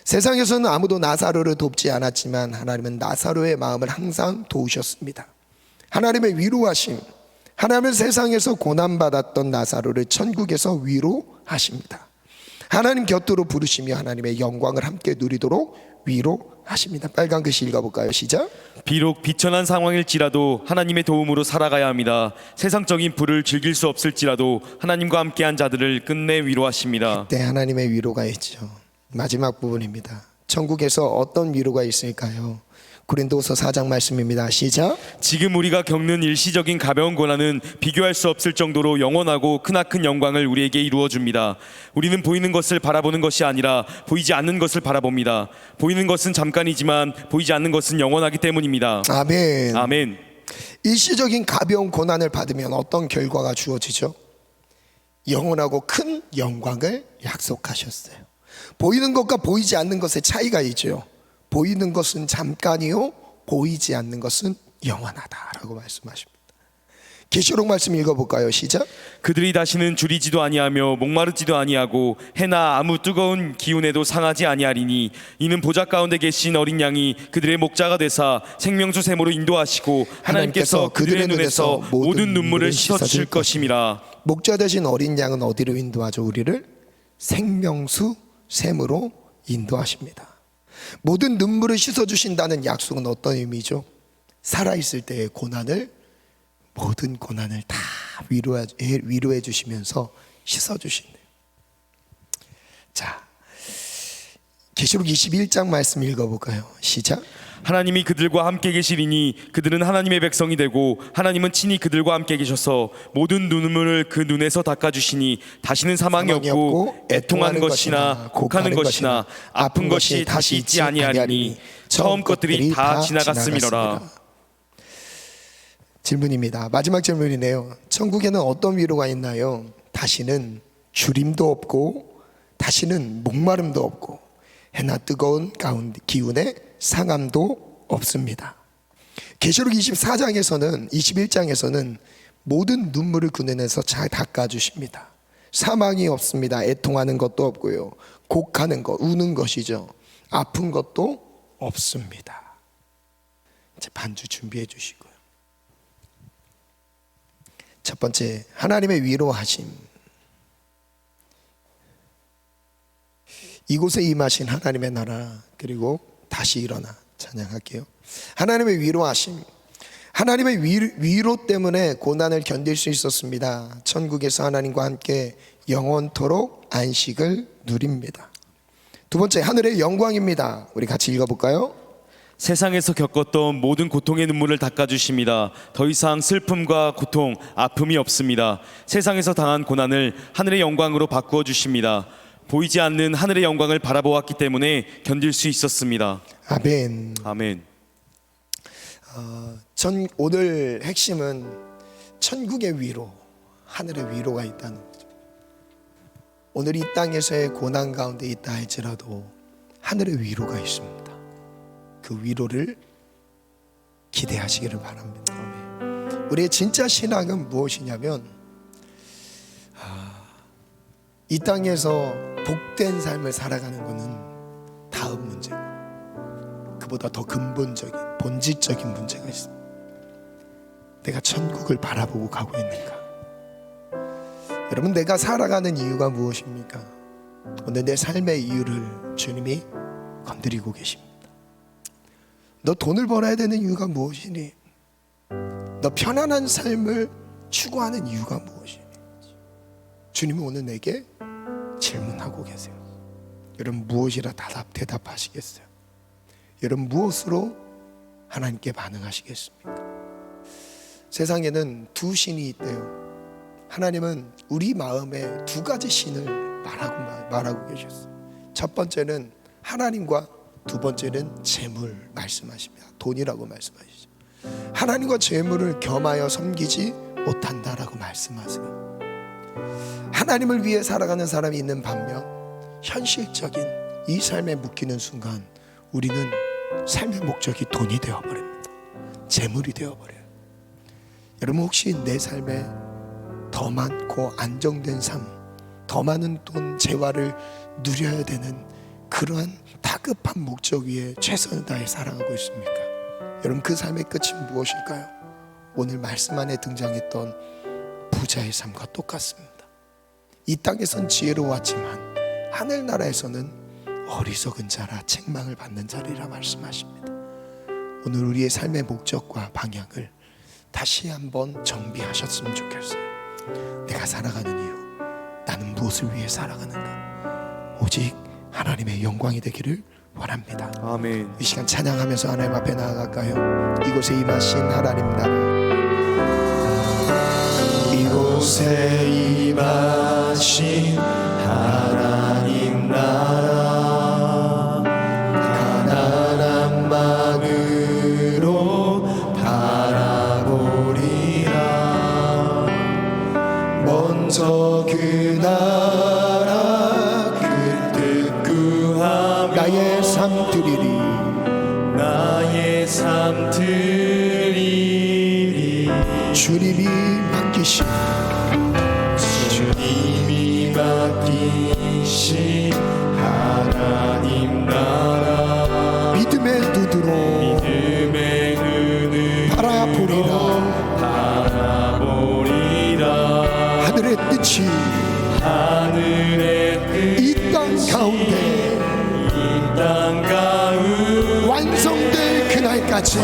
세상에서는 아무도 나사로를 돕지 않았지만 하나님은 나사로의 마음을 항상 도우셨습니다. 하나님의 위로하심, 하나님은 세상에서 고난받았던 나사로를 천국에서 위로하십니다. 하나님 곁으로 부르시며 하나님의 영광을 함께 누리도록 위로하십니다. 빨간 글씨 읽어볼까요? 시작. 비록 비천한 상황일지라도 하나님의 도움으로 살아가야 합니다. 세상적인 불을 즐길 수 없을지라도 하나님과 함께한 자들을 끝내 위로하십니다. 네, 하나님의 위로가 있죠. 마지막 부분입니다. 천국에서 어떤 위로가 있을까요? 고린도서 4장 말씀입니다. 시작. 지금 우리가 겪는 일시적인 가벼운 고난은 비교할 수 없을 정도로 영원하고 크나큰 영광을 우리에게 이루어 줍니다. 우리는 보이는 것을 바라보는 것이 아니라 보이지 않는 것을 바라봅니다. 보이는 것은 잠깐이지만 보이지 않는 것은 영원하기 때문입니다. 아멘. 아멘. 일시적인 가벼운 고난을 받으면 어떤 결과가 주어지죠? 영원하고 큰 영광을 약속하셨어요. 보이는 것과 보이지 않는 것의 차이가 있죠. 보이는 것은 잠깐이요, 보이지 않는 것은 영원하다라고 말씀하십니다. 계시록 말씀 읽어볼까요? 시작. 그들이 다시는 줄이지도 아니하며 목마르지도 아니하고 해나 아무 뜨거운 기운에도 상하지 아니하리니 이는 보좌 가운데 계신 어린 양이 그들의 목자가 되사 생명수 샘으로 인도하시고 하나님께서 그들의 눈에서 모든 눈물을 씻어주실 것임이라. 목자 되신 어린 양은 어디로 인도하죠? 우리를 생명수 샘으로 인도하십니다. 모든 눈물을 씻어주신다는 약속은 어떤 의미죠? 살아있을 때의 고난을, 모든 고난을 다 위로해 주시면서 씻어주신대요. 자, 계시록 21장 말씀 읽어볼까요? 시작. 하나님이 그들과 함께 계시리니 그들은 하나님의 백성이 되고 하나님은 친히 그들과 함께 계셔서 모든 눈물을 그 눈에서 닦아주시니 다시는 사망이 없고 애통하는 것이나 곡하는 것이나 아픈 것이 다시 있지 아니하리니 처음 것들이 다 지나갔음이로라. 질문입니다. 마지막 질문이네요. 천국에는 어떤 위로가 있나요? 다시는 주림도 없고 다시는 목마름도 없고 해나 뜨거운 가운데 기운에 상함도 없습니다. 계시록 24장에서는 21장에서는 모든 눈물을 그 눈에서 잘 닦아주십니다. 사망이 없습니다. 애통하는 것도 없고요. 곡하는 것, 우는 것이죠. 아픈 것도 없습니다. 이제 반주 준비해 주시고요. 첫 번째, 하나님의 위로하심. 이곳에 임하신 하나님의 나라, 그리고 다시 일어나 찬양할게요. 하나님의 위로하심. 하나님의 위로 때문에 고난을 견딜 수 있었습니다. 천국에서 하나님과 함께 영원토록 안식을 누립니다. 두 번째, 하늘의 영광입니다. 우리 같이 읽어볼까요? 세상에서 겪었던 모든 고통의 눈물을 닦아주십니다. 더 이상 슬픔과 고통, 아픔이 없습니다. 세상에서 당한 고난을 하늘의 영광으로 바꾸어 주십니다. 보이지 않는 하늘의 영광을 바라보았기 때문에 견딜 수 있었습니다. 아멘. 아멘. 오늘 핵심은 천국의 위로, 하늘의 위로가 있다는 거죠. 오늘 이 땅에서의 고난 가운데 있다 할지라도 하늘의 위로가 있습니다. 그 위로를 기대하시기를 바랍니다. 우리의 진짜 신앙은 무엇이냐면 이 땅에서 복된 삶을 살아가는 것은 다음 문제고 그보다 더 근본적인 본질적인 문제가 있습니다. 내가 천국을 바라보고 가고 있는가? 여러분, 내가 살아가는 이유가 무엇입니까? 오늘 내 삶의 이유를 주님이 건드리고 계십니다. 너 돈을 벌어야 되는 이유가 무엇이니? 너 편안한 삶을 추구하는 이유가 무엇이니? 주님이 오늘 내게 질문하고 계세요. 여러분, 무엇이라 대답하시겠어요? 여러분, 무엇으로 하나님께 반응하시겠습니까? 세상에는 두 신이 있대요. 하나님은 우리 마음에 두 가지 신을 말하고 계셨어요. 첫 번째는 하나님과 두 번째는 재물 말씀하십니다. 돈이라고 말씀하시죠. 하나님과 재물을 겸하여 섬기지 못한다라고 말씀하세요. 하나님을 위해 살아가는 사람이 있는 반면 현실적인 이 삶에 묶이는 순간 우리는 삶의 목적이 돈이 되어버립니다. 재물이 되어버려요. 여러분, 혹시 내 삶에 더 많고 안정된 삶, 더 많은 돈, 재화를 누려야 되는 그러한 다급한 목적 위에 최선을 다해 살아가고 있습니까? 여러분, 그 삶의 끝이 무엇일까요? 오늘 말씀 안에 등장했던 부자의 삶과 똑같습니다. 이 땅에선 지혜로웠지만 하늘나라에서는 어리석은 자라 책망을 받는 자리라 말씀하십니다. 오늘 우리의 삶의 목적과 방향을 다시 한번 정비하셨으면 좋겠어요. 내가 살아가는 이유, 나는 무엇을 위해 살아가는가? 오직 하나님의 영광이 되기를 원합니다. 아멘. 이 시간 찬양하면서 하나님 앞에 나아갈까요? 이곳에 임하신 하나님 나라, 이곳에 임하신 하나님 나라, 가난한 마음으로 바라보리라. 먼저 그 나라 그 뜻 구하며 나의 삶 드리리. 나의 삶 드리리. 주님이 맡기신 하나님 나라 믿음의 눈으로 바라보리라. 하늘의 뜻이 이 땅 가운데 완성될 그날까지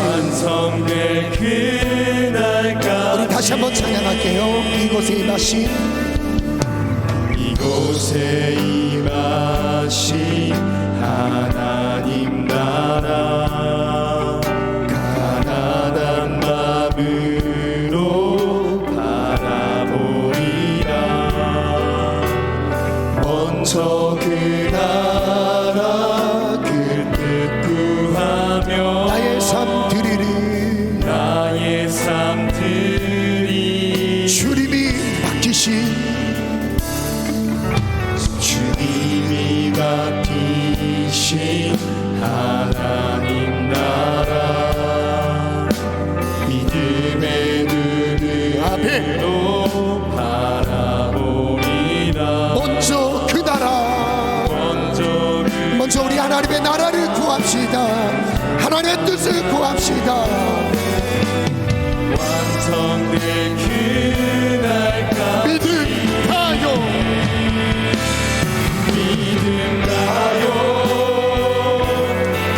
우리 다시 한번 찬양할게요. 이곳에 임하신 하나님 나라 가난한 마음으로 바라보리라. 먼저 그 나라 그 뜻 구하며 나의 삶 드리리. 주님이 맡기신 하나님 나라 믿음의 눈으로 바라보리라. 먼저 그 나라 먼저 우리 하나님의 나라를 구합시다. 하나님의 뜻을 구합시다. 완성될 그날까지 믿음 가요.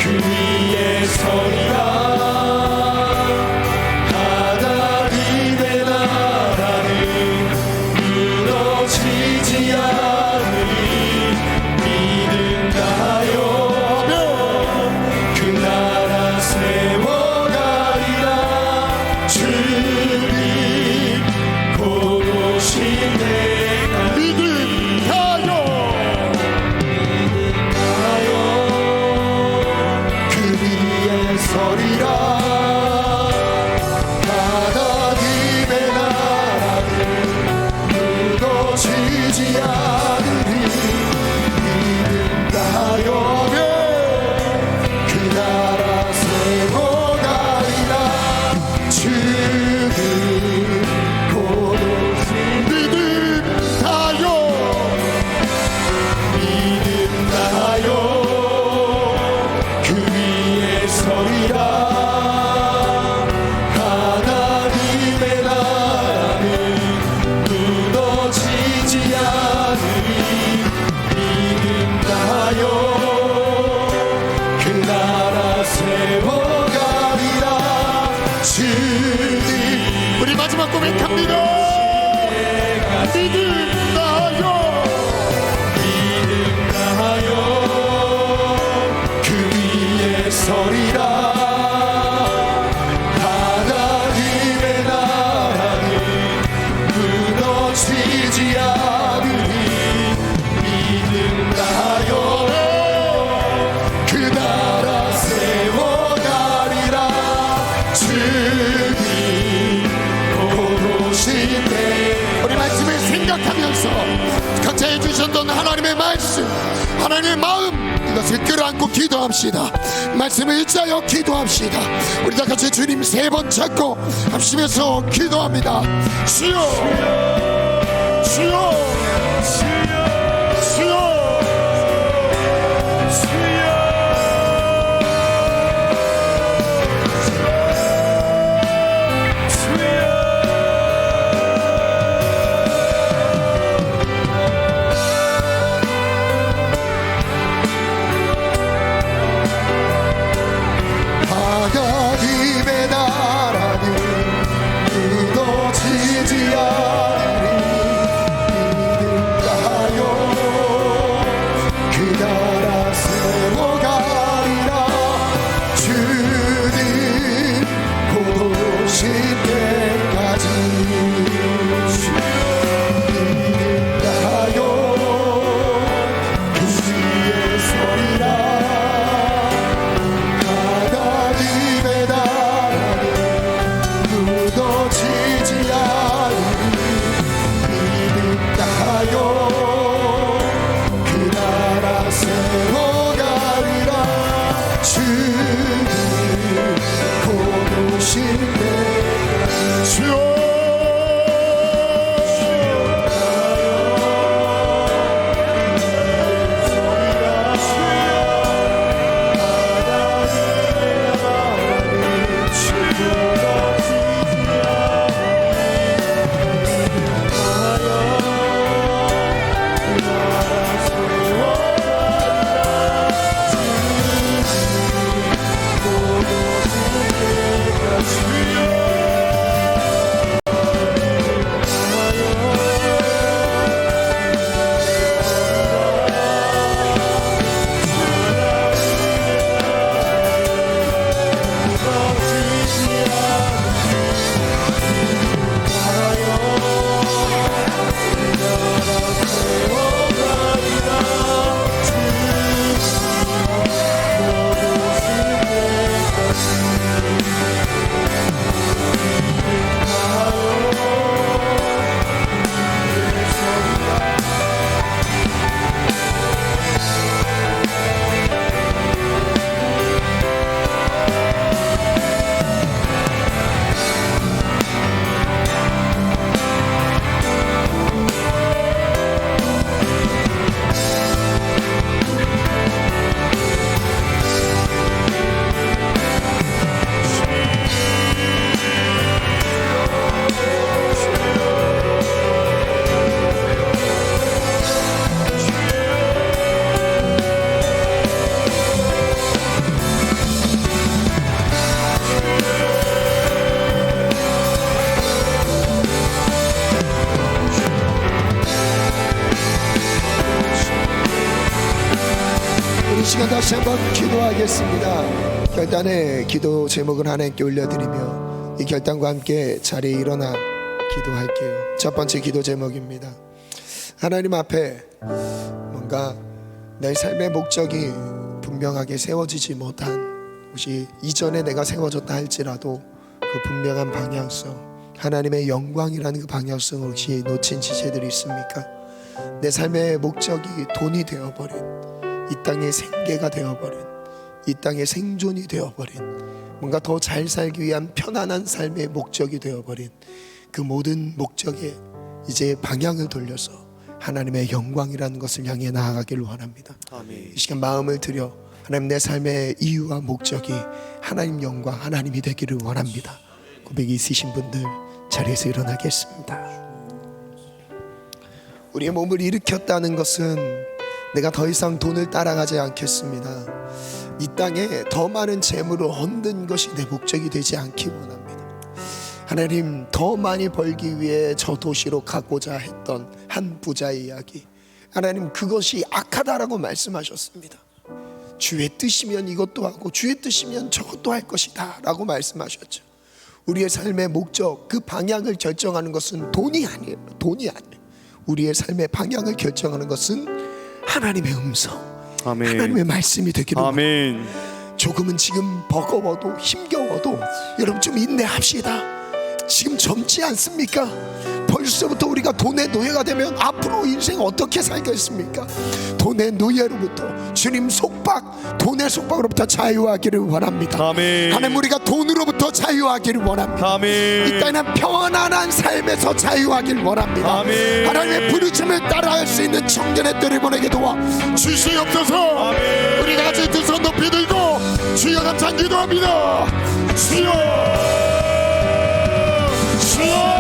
그 위에 서리라. 하나님의 나라는 무너지지 않으리. 믿음 가요. 그 나라 세워가리라. 주님 곧 오시네. 믿음 가요. 그 위에 서리라. 하나님의 나라는 무너지지 않으리. 믿음 가요. 그 나라 세워가리라. 주님 곧 오시네. 믿음 가요. 믿음 나요. 그 위에 서리라. 하나님의 나라는 무너지지 않으리. 믿음 나요. 그 나라 세워가리라. 주님 우리 마지막 고백합니다. 믿음 나요. 그 위에 서리라. 하나님의 나라는 무너지지 않으리. 믿음 나요. 그 나라 세워가리라. 주님 곧 오시네. 우리 말씀을 생각하면서 각자에 주셨던 하나님의 말씀, 하나님의 마음, 이것을 끌어안고 기도합시다. 말씀을 일자여 기도합시다. 우리 다 같이 주님 세 번 찾고 합심해서 기도합니다. 주여, 주여, 주여, 하나님의 나라는 무너지지 않으리. 믿음 가요. 이 시간 다시 한번 기도하겠습니다. 결단의 기도 제목을 하나님께 올려드리며 이 결단과 함께 자리에 일어나 기도할게요. 첫 번째 기도 제목입니다. 하나님 앞에 뭔가 내 삶의 목적이 분명하게 세워지지 못한, 혹시 이전에 내가 세워졌다 할지라도 그 분명한 방향성, 하나님의 영광이라는 그 방향성을 혹시 놓친 지체들이 있습니까? 내 삶의 목적이 돈이 되어버린, 이 땅의 생계가 되어버린, 이 땅의 생존이 되어버린, 뭔가 더 잘 살기 위한 편안한 삶의 목적이 되어버린 그 모든 목적에 이제 방향을 돌려서 하나님의 영광이라는 것을 향해 나아가기를 원합니다. 아멘. 이 시간 마음을 들여 하나님, 내 삶의 이유와 목적이 하나님 영광, 하나님이 되기를 원합니다. 고백이 있으신 분들 자리에서 일어나겠습니다. 우리의 몸을 일으켰다는 것은 내가 더 이상 돈을 따라가지 않겠습니다. 이 땅에 더 많은 재물을 얻는 것이 내 목적이 되지 않기 원합니다. 하나님, 더 많이 벌기 위해 저 도시로 가고자 했던 한 부자의 이야기, 하나님 그것이 악하다라고 말씀하셨습니다. 주의 뜻이면 이것도 하고 주의 뜻이면 저것도 할 것이다 라고 말씀하셨죠. 우리의 삶의 목적, 그 방향을 결정하는 것은 돈이 아니에요. 돈이 아니에요. 우리의 삶의 방향을 결정하는 것은 하나님의 음성, 아멘. 하나님의 말씀이 되기를 원합니다. 아멘. 조금은 지금 버거워도 힘겨워도 여러분 좀 인내합시다. 지금 젊지 않습니까? 벌써부터 우리가 돈의 노예가 되면 앞으로 인생 어떻게 살겠습니까? 돈의 노예로부터, 주님 속박, 돈의 속박으로부터 자유하기를 원합니다. 아멘. 하나님, 우리가 돈으로부터 자유하기를 원합니다. 아멘. 이 땅의 편안한 삶에서 자유하기를 원합니다. 아멘. 하나님의 부르심을 따라할 수 있는 청년의 때를 보내게 도와 주시옵소서. 아멘. 우리 같이 두 손 높이 들고 주여 감사 기도합니다. 주여, 주여,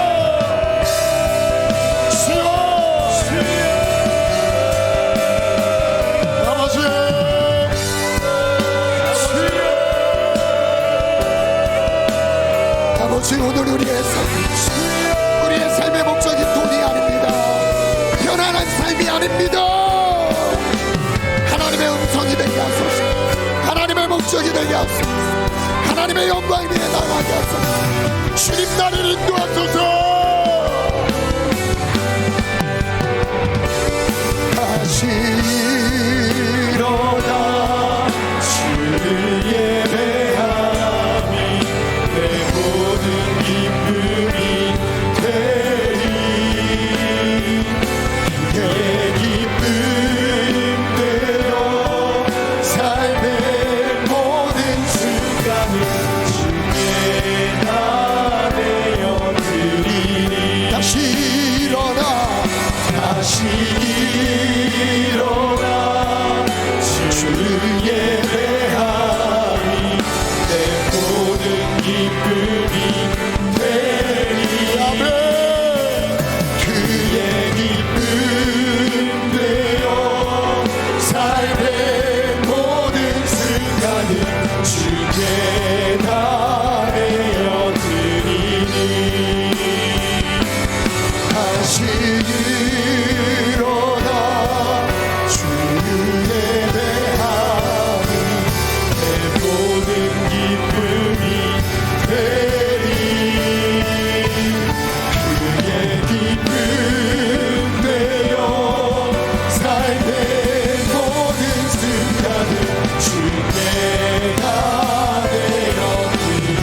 아버지, 오늘 우리의 삶의 목적이 돈이 아닙니다. 편안한 삶이 아닙니다. 하나님의 음성이 되게 하소서. 하나님의 목적이 되게 하소서. 하나님의 영광이 위해 나가게 하소서. 주님, 나를 인도하소서. 다시 일어나 주를 예배하니 내 모든 기쁨이 되리. 내 기쁨대로 삶의 모든 순간을 주께 나 내어드리니. 다시 일어나, 다시 일어나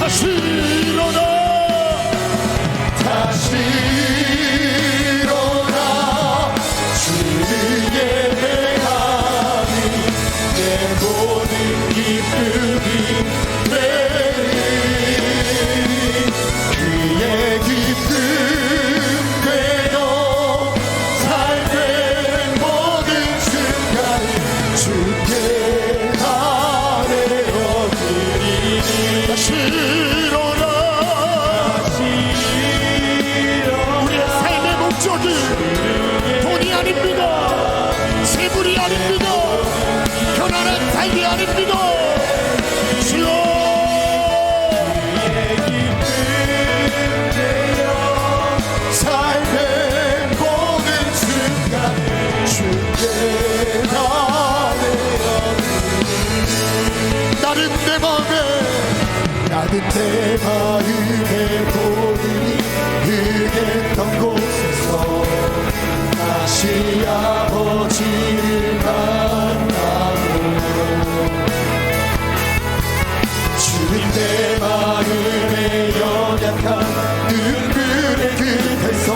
다시 일어나 다시 일어나 주를 예배하니 내 모든 기쁨이 되리 그의 기쁨 되어 삶의 모든 순간을 주께 아뢰어드리니 다시 일어나 우리의 삶의 목적이 돈이 아닙니다 재물이 아닙니다 편안한 삶이 아닙니다 주여 삶의 모든 순간 주께 나는 내 마음에 보이니 흐겠던 곳에서 다시 아버지를 만나고 주는 내 마음에 연약한 눈물의 끝에서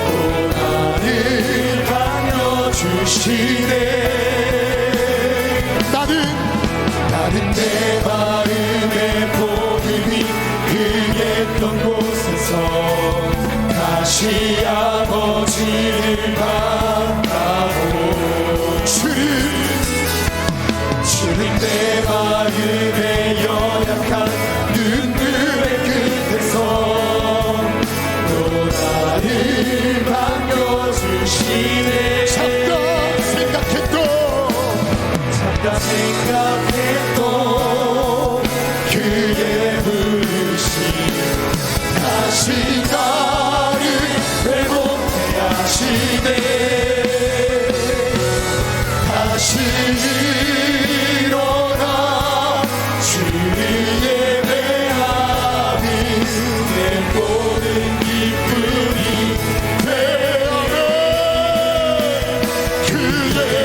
또 나를 반겨주시네 나는 내 마음에 보이니 흐겠던 곳에서 다시 아버지를 만나고 주는 내 마음에 연약한 눈물의 끝에서 또 나를 반겨주시네 잠깐 생각했던 그의 부르심 다시 나를 회복해 하시네 다시 일어나 주를 예배하니 내 모든 기쁨이 되어내 그의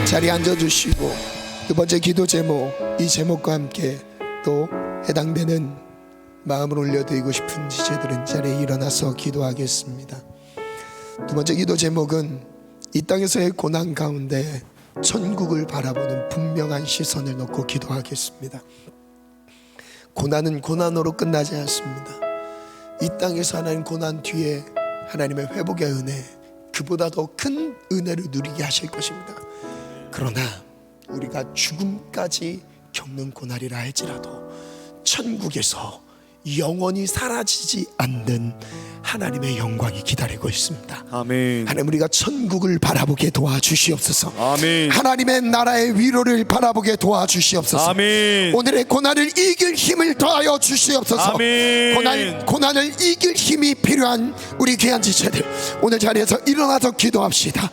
자리에 앉아주시고 두 번째 기도 제목 이 제목과 함께 또 해당되는 마음을 올려드리고 싶은 지체들은 자리에 일어나서 기도하겠습니다. 두 번째 기도 제목은 이 땅에서의 고난 가운데 천국을 바라보는 분명한 시선을 놓고 기도하겠습니다. 고난은 고난으로 끝나지 않습니다. 이 땅에서 하나님 고난 뒤에 하나님의 회복의 은혜 그보다 더 큰 은혜를 누리게 하실 것입니다. 그러나 우리가 죽음까지 겪는 고난이라 할지라도 천국에서 영원히 사라지지 않는 하나님의 영광이 기다리고 있습니다. 아멘. 하나님 우리가 천국을 바라보게 도와주시옵소서. 아멘. 하나님의 나라의 위로를 바라보게 도와주시옵소서. 아멘. 오늘의 고난을 이길 힘을 더하여 주시옵소서. 아멘. 고난을 이길 힘이 필요한 우리 귀한 지체들 오늘 자리에서 일어나서 기도합시다.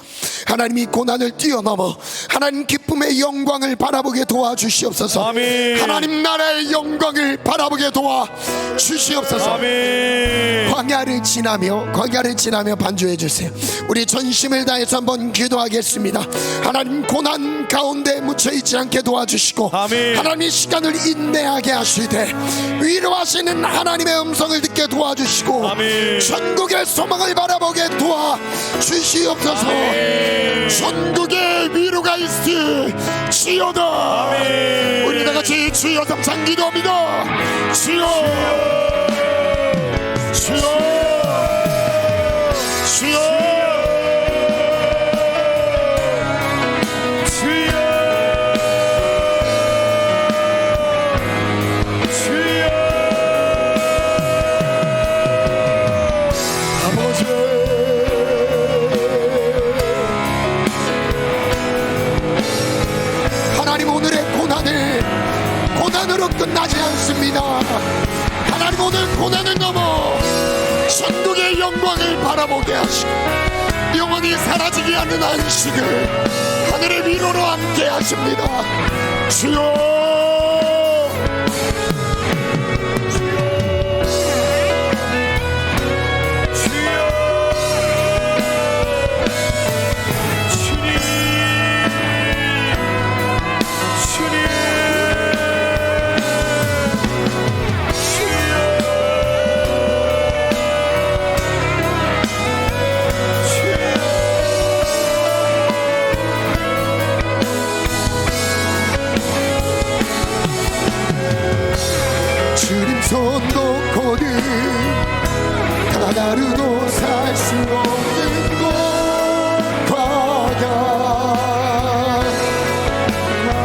하나님이 고난을 뛰어넘어 하나님 기쁨의 영광을 바라보게 도와주시옵소서. 아멘. 하나님 나라의 영광을 바라보게 도와주시옵소서. 아멘. 광야를 지나며 반주해 주세요. 우리 전심을 다해서 한번 기도하겠습니다. 하나님 고난 가운데 묻혀있지 않게 도와주시고 아멘. 하나님이 시간을 인내하게 하시되 위로하시는 하나님의 음성을 듣게 도와주시고 아멘. 천국의 소망을 바라보게 도와주시옵소서. 아멘. 천국의 위로가 있을지어다. 아멘. 우리 다같이 주여 감상 기도합니다. 주여 주여 주여 하나님 오늘의 고난으로 끝나지 않습니다. 하나님 오늘 고난을 넘어 천국의 영광을 바라보게 하시고 영원히 사라지지 않는 안식을 하늘의 위로로 함께 하십니다. 주여 주님 손 놓고는 하나로도 살 수 없는 곳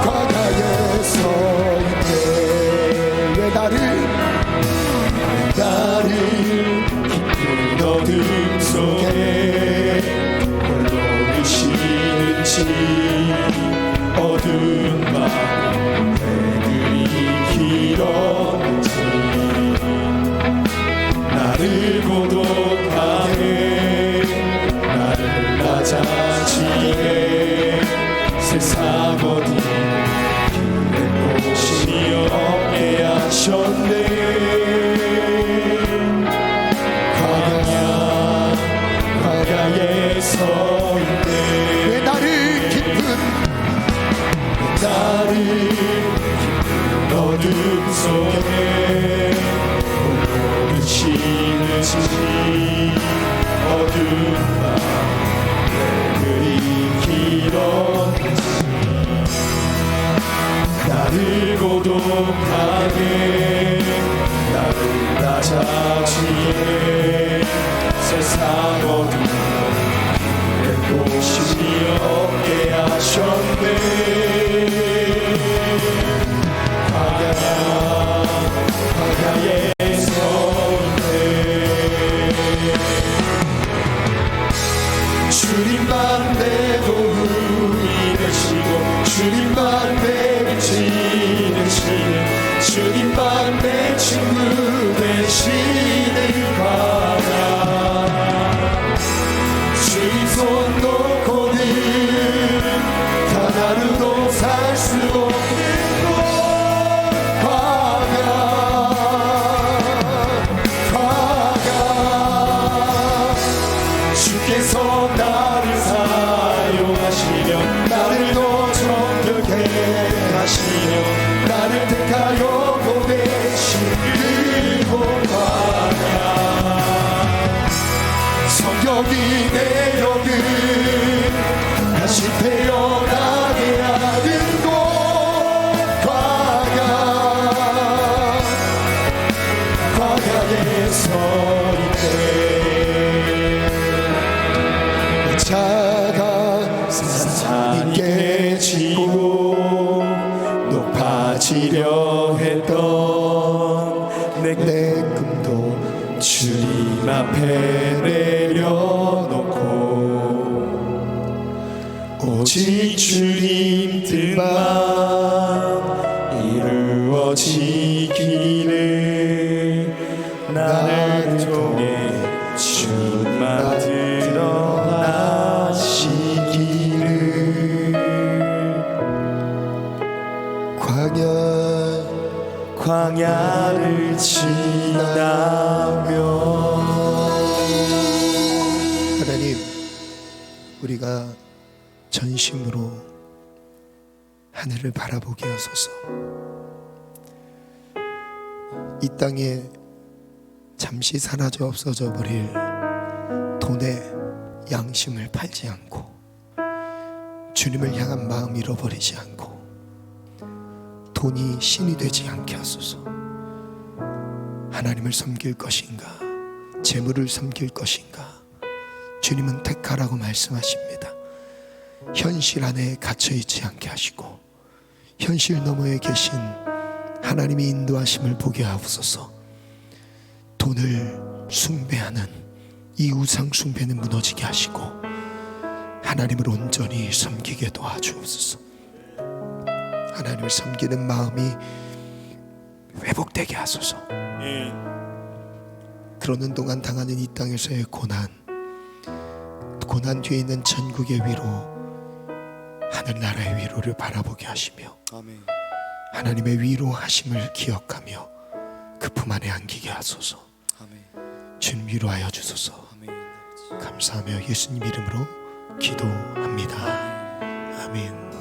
광야에 서 있네. 왜 나를 깊은 어둠 속에 홀로 계시는지 어두운 밤 해들이 길었는지 나를 고독하게 나를 낮아지게 세상 어디 길에 곳이 없게 하셨네. 광야에 서 있네. 왜 나를 깊은 어둠 속에 홀로 비치는지 어두운 밤 그리 길었는지 나를 고독하게 나를 낮아지게 세상 어둠에 곳이 없게 하셨네. 광야에 서 있네. 주님만 내 도움이 되시고 주님만 내 빛이 되시는 주님만 내 친구 되시는 광야 주님 손 놓고는 하나로도 살 수 없는 주께서 나를 사용하시며 나를 더 정결케 하시며 나를 택하여 보내신 그곳 광야 성경이 내려는 다시 태어나게 하는 곳 광야에 서 있네. 자가 산이 깨지고 높아지려 했던 내 꿈도 주님 앞에 내려놓고 오직 주님 뜻만 이루어지기를 나를 통해 주님만 드러나시기 하나님, 우리가 전심으로 하늘을 바라보게 하소서. 이 땅에 잠시 사라져 없어져 버릴 돈의 양심을 팔지 않고 주님을 향한 마음 잃어버리지 않고 돈이 신이 되지 않게 하소서. 하나님을 섬길 것인가, 재물을 섬길 것인가, 주님은 택하라고 말씀하십니다. 현실 안에 갇혀있지 않게 하시고 현실 너머에 계신 하나님의 인도하심을 보게 하옵소서. 돈을 숭배하는 이 우상 숭배는 무너지게 하시고 하나님을 온전히 섬기게 도와주옵소서. 하나님을 섬기는 마음이 회복되게 하소서. 그러는 동안 당하는 이 땅에서의 고난 뒤에 있는 천국의 위로, 하늘나라의 위로를 바라보게 하시며 하나님의 위로하심을 기억하며 그 품 안에 안기게 하소서. 주님 위로하여 주소서. 감사하며 예수님 이름으로 기도합니다. 아멘.